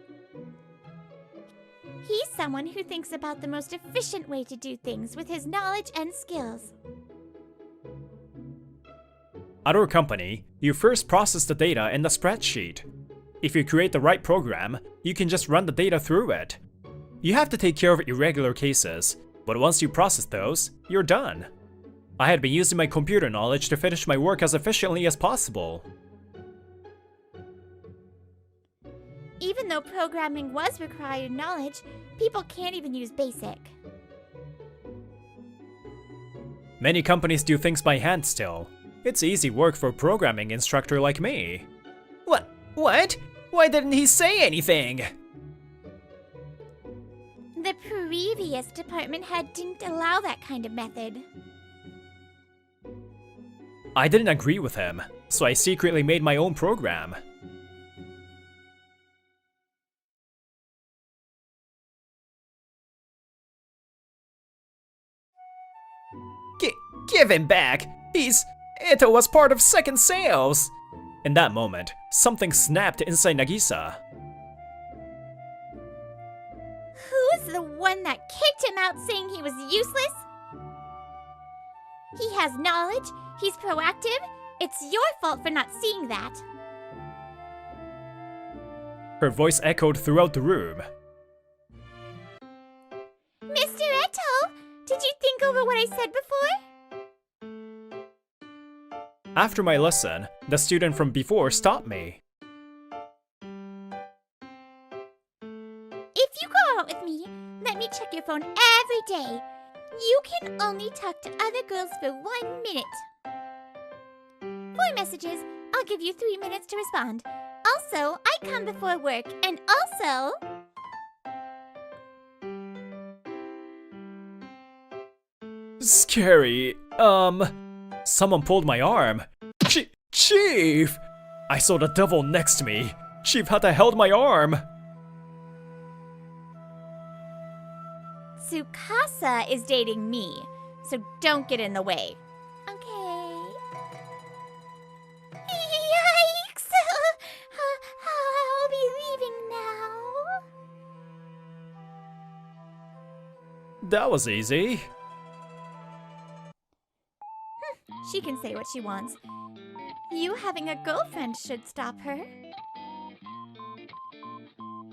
He's someone who thinks about the most efficient way to do things with his knowledge and skills. At our company, you first process the data in the spreadsheet. If you create the right program, you can just run the data through it. You have to take care of irregular cases, but once you process those, you're done. I had been using my computer knowledge to finish my work as efficiently as possible. Even though programming was required knowledge, people can't even use BASIC. Many companies do things by hand still. It's easy work for a programming instructor like me. What? Why didn't he say anything? The previous department head didn't allow that kind of method. I didn't agree with him, so I secretly made my own program. Give him back! Ito was part of Second Sales! In that moment, something snapped inside Nagisa. Who's the one that kicked him out saying he was useless? He has knowledge, he's proactive, it's your fault for not seeing that. Her voice echoed throughout the room. Mr. Eto, did you think over what I said before? After my lesson, the student from before stopped me. If you go out with me, let me check your phone every day. You can only talk to other girls for 1 minute. 4 messages, I'll give you 3 minutes to respond. Also, I come before work, and also... Scary. Someone pulled my arm. Chief! I saw the devil next to me. Chief Hata held my arm. Tsukasa is dating me, so don't get in the way. Okay. Yikes! I'll be leaving now. that was easy. She can say what she wants. You having a girlfriend should stop her.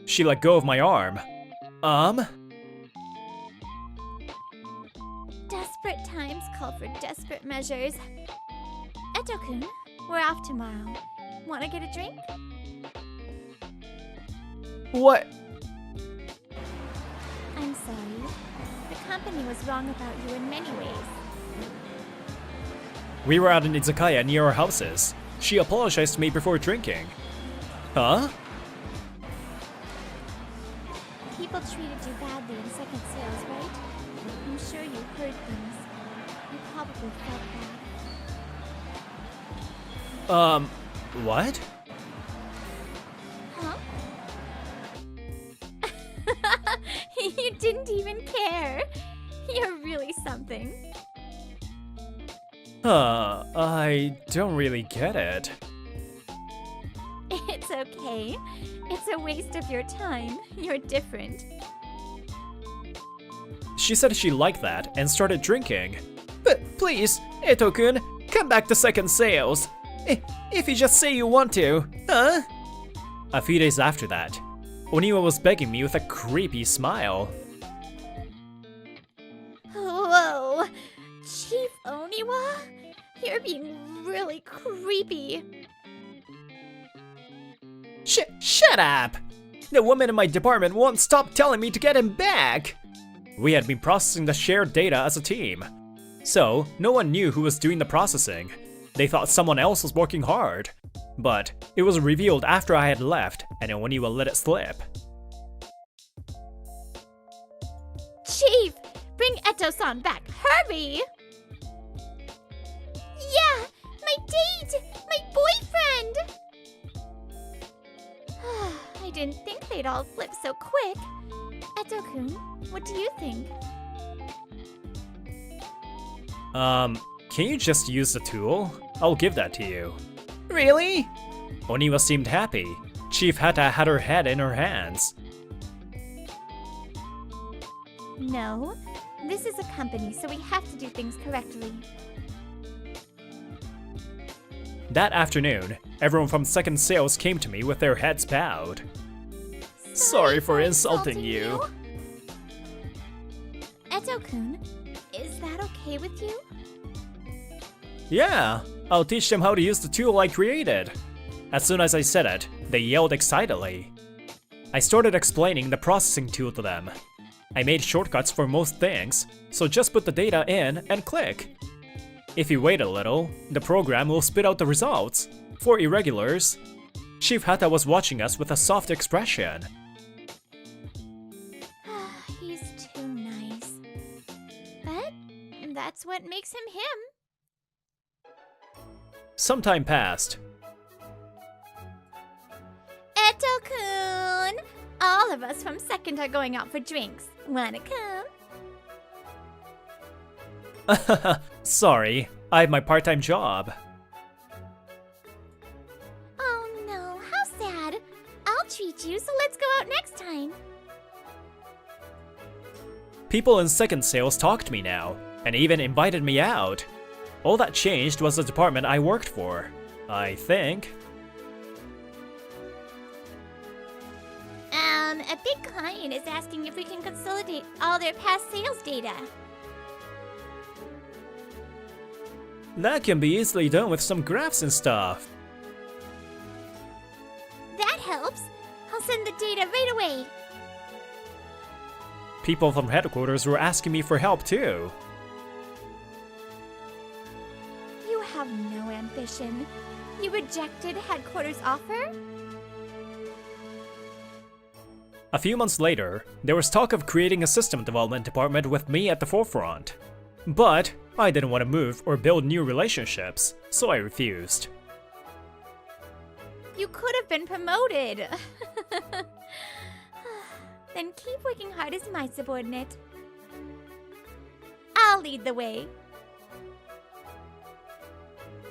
She let go of my arm. Desperate times call for desperate measures. Eto-kun, we're off tomorrow. Wanna get a drink? What? I'm sorry. The company was wrong about you in many ways. We were at an izakaya near our houses. She apologized to me before drinking. Huh? People treated you badly in second sales, right? I'm sure you heard things. You probably felt that. What? Huh? You didn't even care. You're really something. I don't really get it. It's okay. It's a waste of your time. You're different. She said she liked that and started drinking. But please, Eto-kun, come back to second sales. If you just say you want to, huh? A few days after that, Oniwa was begging me with a creepy smile. Whoa! Chief Oniwa? You're being really creepy. Shut up! The woman in my department won't stop telling me to get him back! We had been processing the shared data as a team. So, no one knew who was doing the processing. They thought someone else was working hard. But it was revealed after I had left, and Oniwa let it slip. Chief! Bring Eto-san back! Hurry! Yeah! My date! My boyfriend! I didn't think they'd all flip so quick. Eto-kun, what do you think? Can you just use the tool? I'll give that to you. Really? Oniwa seemed happy. Chief Hata had her head in her hands. No. This is a company, so we have to do things correctly. That afternoon, everyone from second sales came to me with their heads bowed. Sorry for insulting you. Eto-kun, is that okay with you? Yeah, I'll teach them how to use the tool I created. As soon as I said it, they yelled excitedly. I started explaining the processing tool to them. I made shortcuts for most things, so just put the data in and click. If you wait a little, the program will spit out the results. For irregulars, Chief Hata was watching us with a soft expression. He's too nice. But that's what makes him him. Some time passed. Eto-kun! All of us from second are going out for drinks. Wanna come? Sorry, I have my part-time job. Oh no, how sad. I'll treat you, so let's go out next time. People in second sales talked to me now, and even invited me out. All that changed was the department I worked for, I think. A big client is asking if we can consolidate all their past sales data. That can be easily done with some graphs and stuff. That helps. I'll send the data right away. People from headquarters were asking me for help too. You have no ambition. You rejected headquarters' offer? A few months later, there was talk of creating a system development department with me at the forefront. But I didn't want to move or build new relationships, so I refused. You could have been promoted. Then keep working hard as my subordinate. I'll lead the way.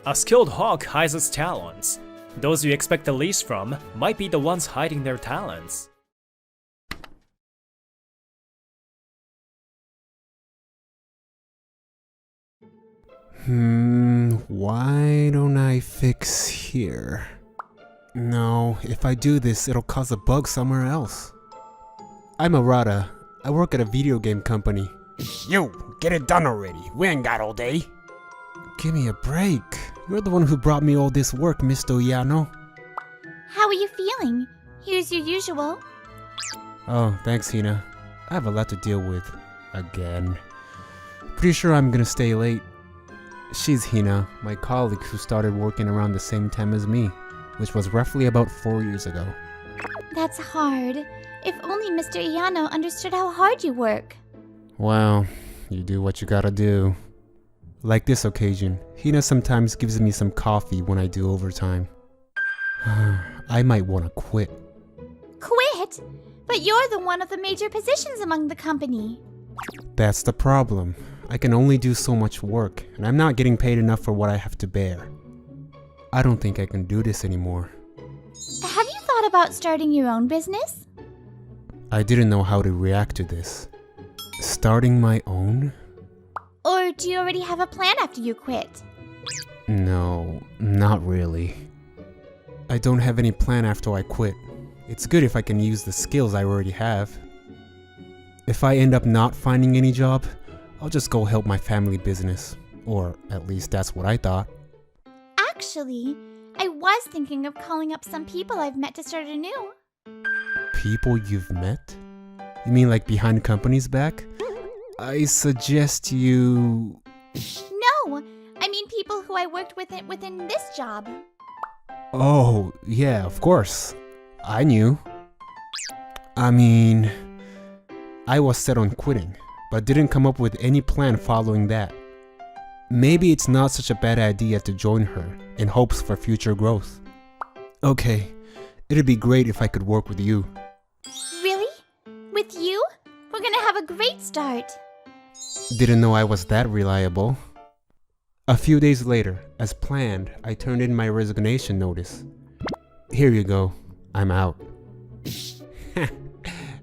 A skilled hawk hides its talons. Those you expect the least from might be the ones hiding their talents. Why don't I fix here? No, if I do this, it'll cause a bug somewhere else. I'm Arata. I work at a video game company. You, get it done already. We ain't got all day. Give me a break. You're the one who brought me all this work, Mr. Yano. How are you feeling? Here's your usual. Oh, thanks, Hina. I have a lot to deal with. Again. Pretty sure I'm gonna stay late. She's Hina, my colleague who started working around the same time as me, which was roughly about 4 years ago. That's hard. If only Mr. Yano understood how hard you work. Well, you do what you gotta do. Like this occasion, Hina sometimes gives me some coffee when I do overtime. I might wanna quit. Quit? But you're the one of the major positions among the company. That's the problem. I can only do so much work, and I'm not getting paid enough for what I have to bear. I don't think I can do this anymore. Have you thought about starting your own business? I didn't know how to react to this. Starting my own? Or do you already have a plan after you quit? No, not really. I don't have any plan after I quit. It's good if I can use the skills I already have. If I end up not finding any job, I'll just go help my family business. Or at least that's what I thought. Actually, I was thinking of calling up some people I've met to start anew. People you've met? You mean like behind company's back? I suggest you... No! I mean people who I worked with within this job. Oh, yeah, of course. I knew. I mean... I was set on quitting, but didn't come up with any plan following that. Maybe it's not such a bad idea to join her in hopes for future growth. Okay, it'd be great if I could work with you. Really? With you? We're gonna have a great start. Didn't know I was that reliable. A few days later, as planned, I turned in my resignation notice. Here you go. I'm out.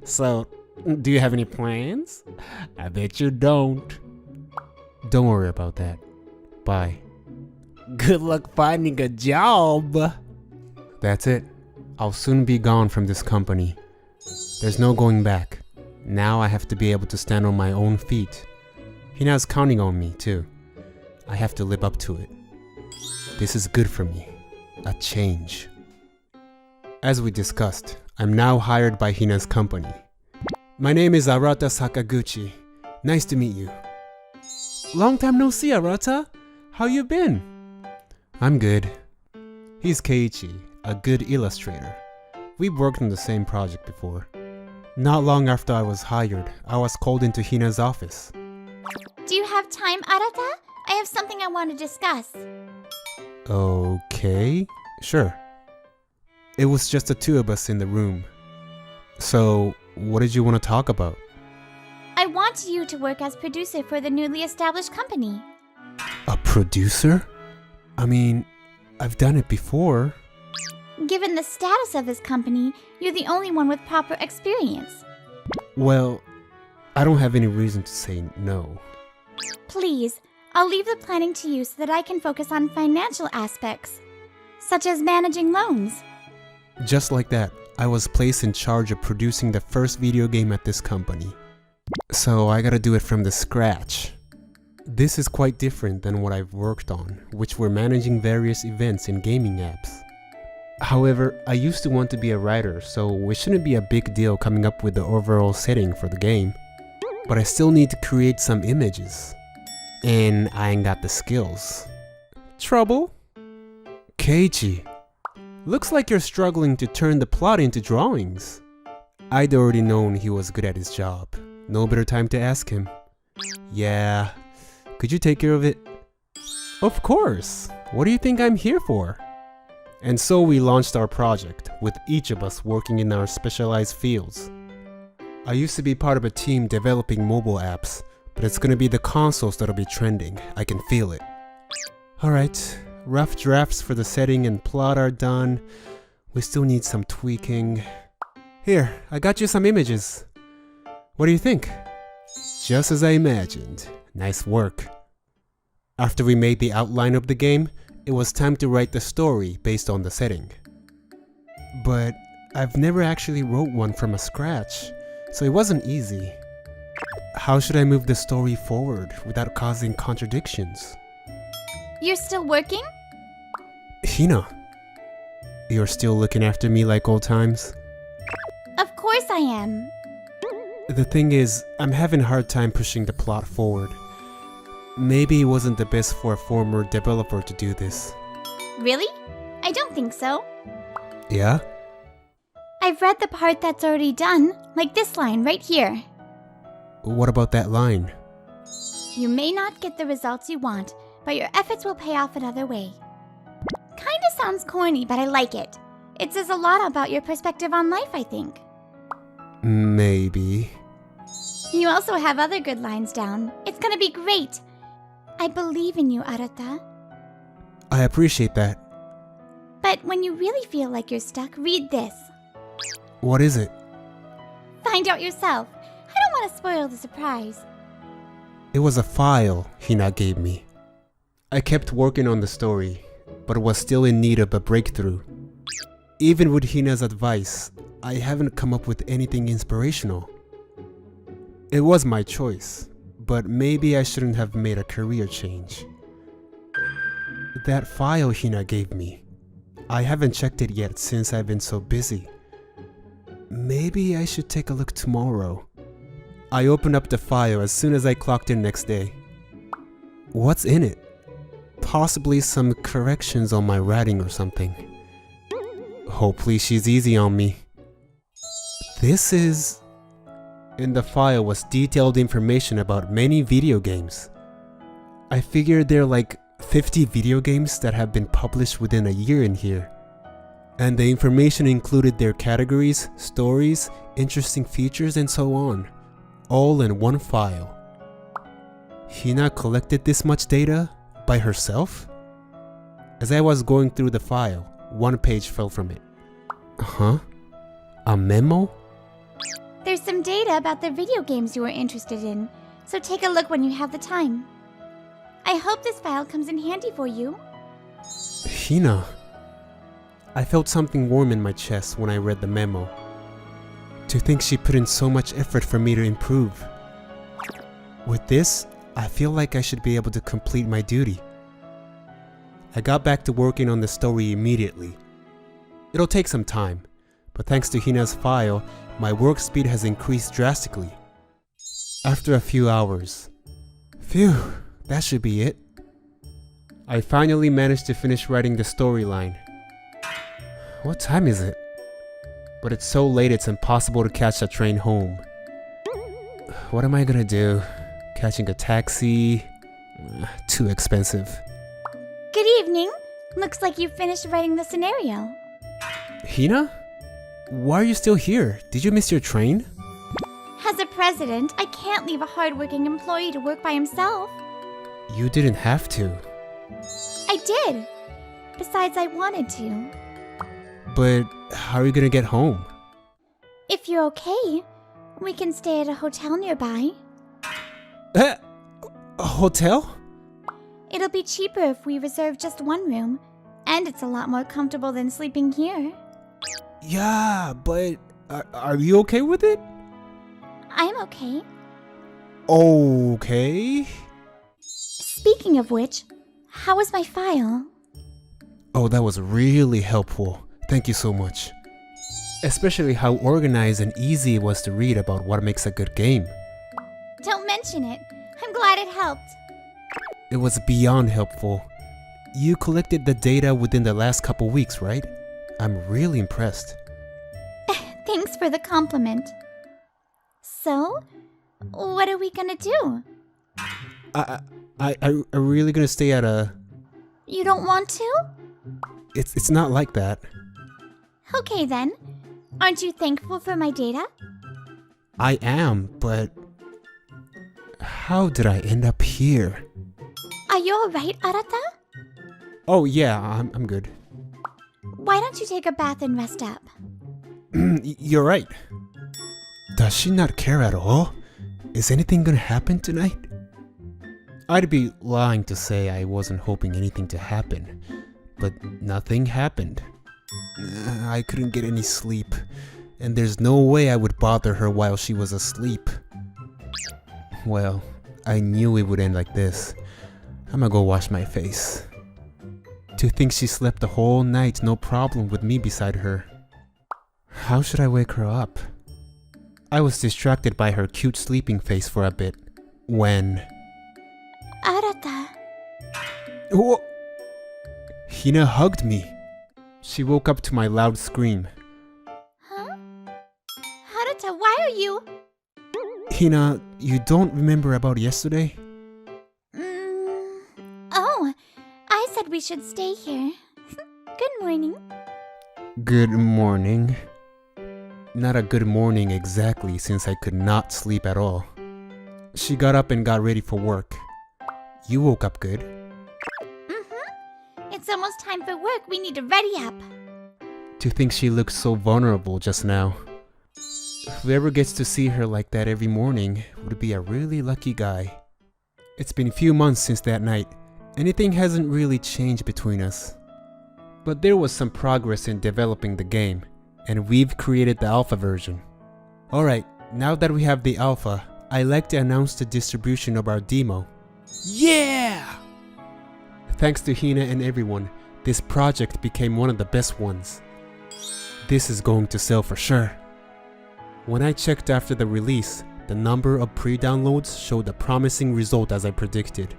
So, do you have any plans? I bet you don't. Don't worry about that. Bye. Good luck finding a job. That's it. I'll soon be gone from this company. There's no going back. Now I have to be able to stand on my own feet. Hina's counting on me, too. I have to live up to it. This is good for me. A change. As we discussed, I'm now hired by Hina's company. My name is Arata Sakaguchi. Nice to meet you. Long time no see, Arata. How you been? I'm good. He's Keiichi, a good illustrator. We worked on the same project before. Not long after I was hired, I was called into Hina's office. Do you have time, Arata? I have something I want to discuss. Okay, sure. It was just the two of us in the room. So, what did you want to talk about? I want you to work as producer for the newly established company. A producer? I mean, I've done it before. Given the status of this company, you're the only one with proper experience. Well, I don't have any reason to say no. Please, I'll leave the planning to you so that I can focus on financial aspects, such as managing loans. Just like that, I was placed in charge of producing the first video game at this company. So I gotta do it from the scratch. This is quite different than what I've worked on, which were managing various events in gaming apps. However, I used to want to be a writer, so it shouldn't be a big deal coming up with the overall setting for the game. But I still need to create some images. And I ain't got the skills. Trouble? Keiichi, looks like you're struggling to turn the plot into drawings. I'd already known he was good at his job. No better time to ask him. Yeah, could you take care of it? Of course. What do you think I'm here for? And so we launched our project, with each of us working in our specialized fields. I used to be part of a team developing mobile apps, but it's gonna be the consoles that'll be trending. I can feel it. Alright, rough drafts for the setting and plot are done. We still need some tweaking. Here, I got you some images. What do you think? Just as I imagined. Nice work. After we made the outline of the game, it was time to write the story based on the setting. But I've never actually wrote one from scratch, so it wasn't easy. How should I move the story forward without causing contradictions? You're still working? Hina, you're still looking after me like old times? Of course I am. The thing is, I'm having a hard time pushing the plot forward. Maybe it wasn't the best for a former developer to do this. Really? I don't think so. Yeah? I've read the part that's already done, like this line right here. What about that line? You may not get the results you want, but your efforts will pay off another way. Kinda sounds corny, but I like it. It says a lot about your perspective on life, I think. Maybe. You also have other good lines down. It's gonna be great. I believe in you, Arata. I appreciate that. But when you really feel like you're stuck, read this. What is it? Find out yourself. I don't want to spoil the surprise. It was a file Hina gave me. I kept working on the story, but was still in need of a breakthrough. Even with Hina's advice, I haven't come up with anything inspirational. It was my choice, but maybe I shouldn't have made a career change. That file Hina gave me, I haven't checked it yet since I've been so busy. Maybe I should take a look tomorrow. I opened up the file as soon as I clocked in next day. What's in it? Possibly some corrections on my writing or something. Hopefully she's easy on me. This is... In the file was detailed information about many video games. I figured there are like 50 video games that have been published within a year in here. And the information included their categories, stories, interesting features, and so on. All in one file. Hina collected this much data by herself? As I was going through the file, one page fell from it. Huh? A memo? There's some data about the video games you were interested in, so take a look when you have the time. I hope this file comes in handy for you. Hina. I felt something warm in my chest when I read the memo. To think she put in so much effort for me to improve. With this, I feel like I should be able to complete my duty. I got back to working on the story immediately. It'll take some time, but thanks to Hina's file, my work speed has increased drastically. After a few hours. Phew, that should be it. I finally managed to finish writing the storyline. What time is it? But it's so late it's impossible to catch a train home. What am I gonna do? Catching a taxi? Too expensive. Good evening. Looks like you finished writing the scenario. Hina? Why are you still here? Did you miss your train? As a president, I can't leave a hardworking employee to work by himself. You didn't have to. I did. Besides, I wanted to. But how are you gonna get home? If you're okay, we can stay at a hotel nearby. A hotel? It'll be cheaper if we reserve just one room, and it's a lot more comfortable than sleeping here. Yeah, but are you okay with it? I'm okay. Okay. Speaking of which, how was my file? Oh, that was really helpful. Thank you so much. Especially how organized and easy it was to read about what makes a good game. Don't mention it. I'm glad it helped. It was beyond helpful. You collected the data within the last couple weeks, right? I'm really impressed. Thanks for the compliment. So, what are we gonna do? I really gonna stay at a... You don't want to? It's not like that. Okay then. Aren't you thankful for my data? I am, but... How did I end up here? Are you alright, Arata? Oh yeah, I'm good. Why don't you take a bath and rest up? You're right. Does she not care at all? Is anything gonna happen tonight? I'd be lying to say I wasn't hoping anything to happen, but nothing happened. I couldn't get any sleep, and there's no way I would bother her while she was asleep. Well, I knew it would end like this. I'ma go wash my face. To think she slept the whole night, no problem with me beside her. How should I wake her up? I was distracted by her cute sleeping face for a bit, when... Arata. Whoa! Hina hugged me. She woke up to my loud scream. Huh? Arata, why are you... Hina, you don't remember about yesterday? Oh, I said we should stay here. Good morning. Good morning. Not a good morning exactly, since I could not sleep at all. She got up and got ready for work. You woke up good. It's almost time for work. We need to ready up. To think she looked so vulnerable just now. Whoever gets to see her like that every morning would be a really lucky guy. It's been a few months since that night. Anything hasn't really changed between us. But there was some progress in developing the game, and we've created the alpha version. Alright, now that we have the alpha, I'd like to announce the distribution of our demo. Yeah! Thanks to Hina and everyone, this project became one of the best ones. This is going to sell for sure. When I checked after the release, the number of pre-downloads showed a promising result as I predicted.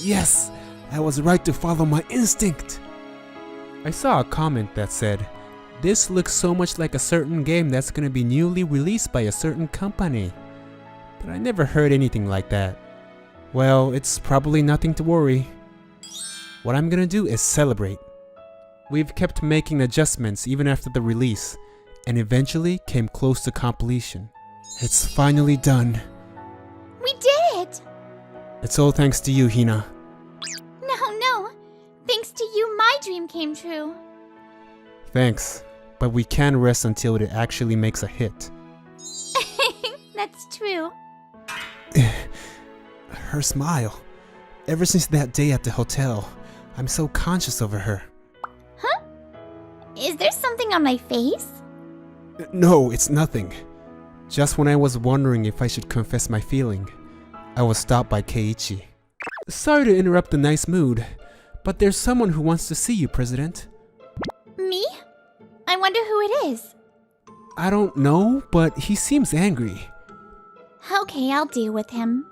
Yes! I was right to follow my instinct! I saw a comment that said, "This looks so much like a certain game that's gonna be newly released by a certain company." But I never heard anything like that. Well, it's probably nothing to worry. What I'm gonna do is celebrate. We've kept making adjustments even after the release, and eventually came close to completion. It's finally done. We did it! It's all thanks to you, Hina. No. Thanks to you, my dream came true. Thanks, but we can't rest until it actually makes a hit. That's true. Her smile. Ever since that day at the hotel, I'm so conscious over her. Huh? Is there something on my face? No, it's nothing. Just when I was wondering if I should confess my feeling, I was stopped by Keiichi. Sorry to interrupt the nice mood, but there's someone who wants to see you, President. Me? I wonder who it is. I don't know, but he seems angry. Okay, I'll deal with him.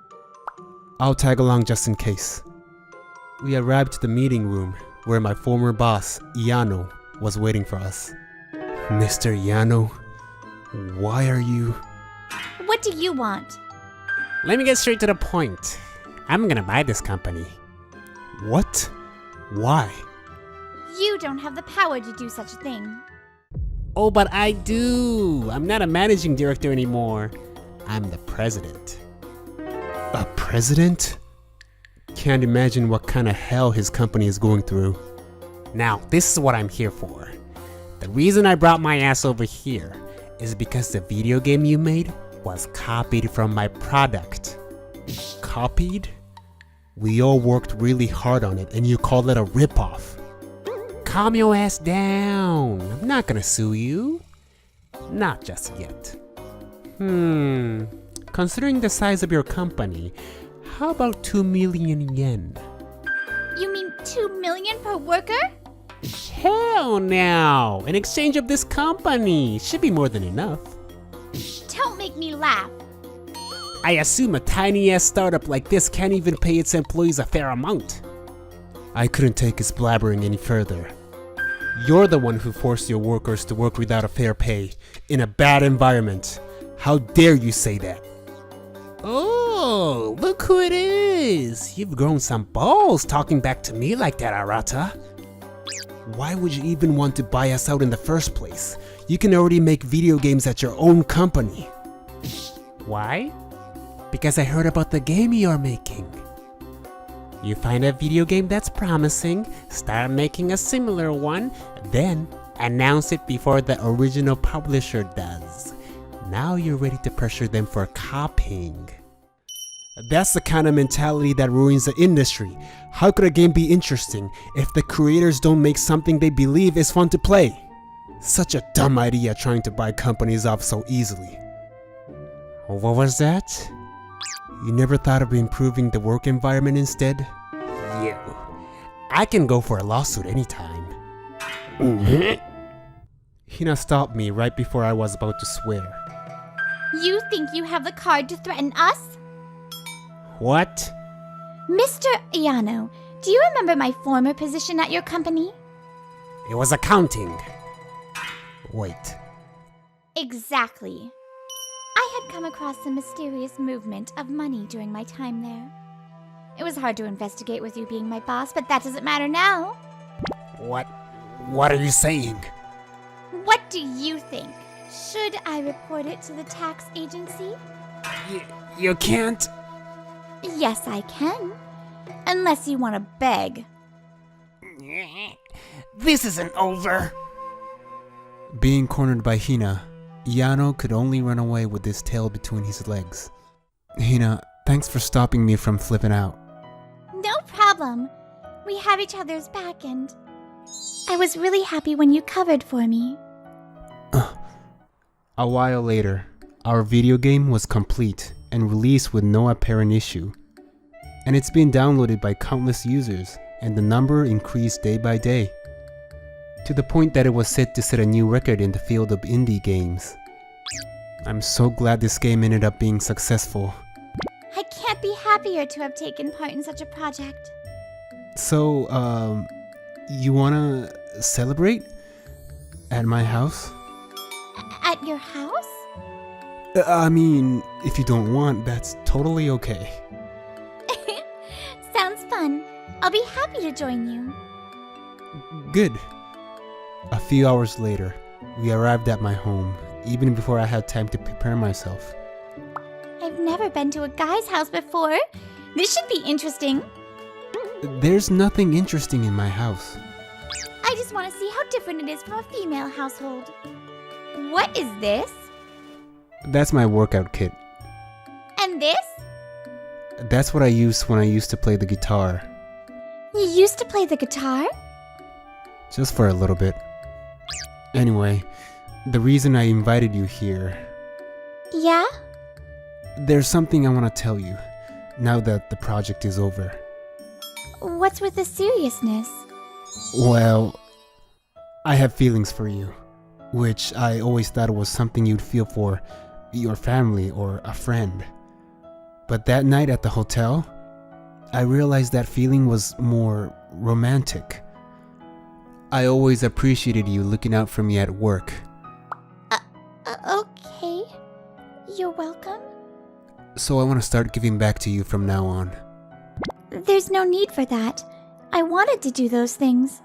I'll tag along just in case. We arrived at the meeting room, where my former boss, Yano, was waiting for us. Mr. Yano, why are you... What do you want? Let me get straight to the point. I'm gonna buy this company. What? Why? You don't have the power to do such a thing. Oh, but I do. I'm not a managing director anymore. I'm the president. A president? Can't imagine what kind of hell his company is going through. Now, this is what I'm here for. The reason I brought my ass over here is because the video game you made was copied from my product. Copied? We all worked really hard on it and you call it a ripoff. Calm your ass down. I'm not gonna sue you. Not just yet. Considering the size of your company, how about 2 million yen? You mean 2 million per worker? Hell no! In exchange of this company, should be more than enough. Don't make me laugh. I assume a tiny ass startup like this can't even pay its employees a fair amount. I couldn't take his blabbering any further. You're the one who forced your workers to work without a fair pay, in a bad environment. How dare you say that? Oh, look who it is! You've grown some balls talking back to me like that, Arata. Why would you even want to buy us out in the first place? You can already make video games at your own company. Why? Because I heard about the game you're making. You find a video game that's promising, start making a similar one, then announce it before the original publisher does. Now you're ready to pressure them for copying. That's the kind of mentality that ruins the industry. How could a game be interesting if the creators don't make something they believe is fun to play? Such a dumb idea trying to buy companies off so easily. What was that? You never thought of improving the work environment instead? You. I can go for a lawsuit anytime. Hina stopped me right before I was about to swear. You think you have the card to threaten us? What? Mr. Yano, do you remember my former position at your company? It was accounting. Wait. Exactly. I had come across some mysterious movement of money during my time there. It was hard to investigate with you being my boss, but that doesn't matter now. What are you saying? What do you think? Should I report it to the tax agency? You can't. Yes, I can. Unless you want to beg. This isn't over. Being cornered by Hina, Yano could only run away with his tail between his legs. Hina, thanks for stopping me from flipping out. No problem. We have each other's back, and I was really happy when you covered for me. A while later, our video game was complete and released with no apparent issue. And it's been downloaded by countless users, and the number increased day by day, to the point that it was set to set a new record in the field of indie games. I'm so glad this game ended up being successful. I can't be happier to have taken part in such a project. So, you wanna celebrate? At my house? At your house? I mean, if you don't want, that's totally okay. Sounds fun. I'll be happy to join you. Good. A few hours later, we arrived at my home, even before I had time to prepare myself. I've never been to a guy's house before. This should be interesting. There's nothing interesting in my house. I just want to see how different it is from a female household. What is this? That's my workout kit. And this? That's what I used when I used to play the guitar. You used to play the guitar? Just for a little bit. Anyway, the reason I invited you here... Yeah? There's something I want to tell you, now that the project is over. What's with the seriousness? Well, I have feelings for you, which I always thought was something you'd feel for your family or a friend. But that night at the hotel, I realized that feeling was more romantic. I always appreciated you looking out for me at work. Okay. You're welcome. So I want to start giving back to you from now on. There's no need for that. I wanted to do those things.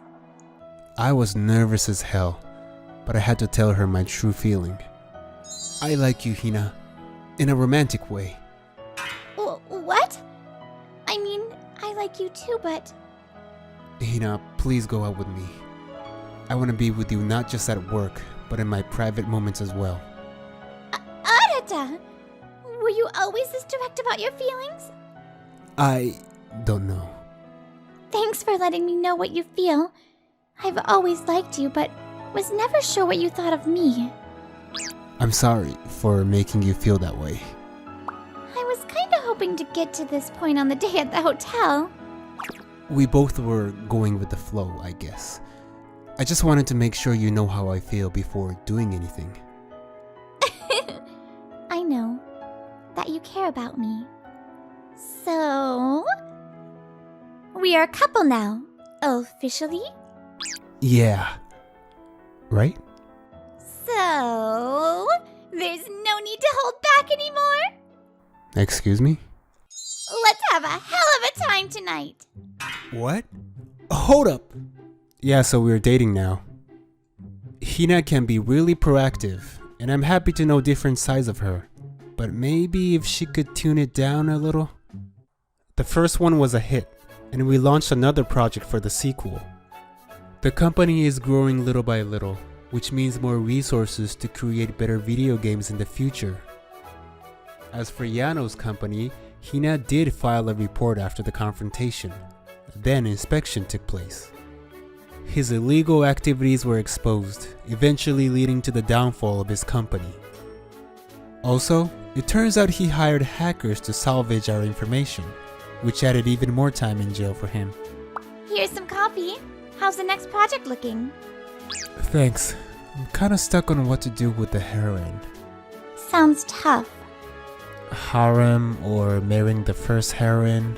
I was nervous as hell, but I had to tell her my true feeling. I like you, Hina, in a romantic way. What? I mean, I like you too, but... Hina, please go out with me. I want to be with you not just at work, but in my private moments as well. Arata! Were you always this direct about your feelings? I don't know. Thanks for letting me know what you feel. I've always liked you, but was never sure what you thought of me. I'm sorry for making you feel that way. I was kinda hoping to get to this point on the day at the hotel. We both were going with the flow, I guess. I just wanted to make sure you know how I feel before doing anything. I know that you care about me. So... we are a couple now, officially? Yeah. Right? So... there's no need to hold back anymore? Excuse me? Let's have a hell of a time tonight! What? Hold up! Yeah, so we're dating now. Hina can be really proactive, and I'm happy to know different sides of her. But maybe if she could tune it down a little? The first one was a hit, and we launched another project for the sequel. The company is growing little by little, which means more resources to create better video games in the future. As for Yano's company, Hina did file a report after the confrontation. Then inspection took place. His illegal activities were exposed, eventually leading to the downfall of his company. Also, it turns out he hired hackers to salvage our information, which added even more time in jail for him. Here's some coffee. How's the next project looking? Thanks. I'm kinda stuck on what to do with the heroine. Sounds tough. Harem or marrying the first heroine?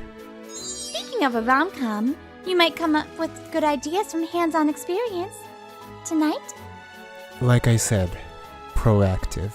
Speaking of a rom-com, you might come up with good ideas from hands-on experience. Tonight? Like I said, proactive.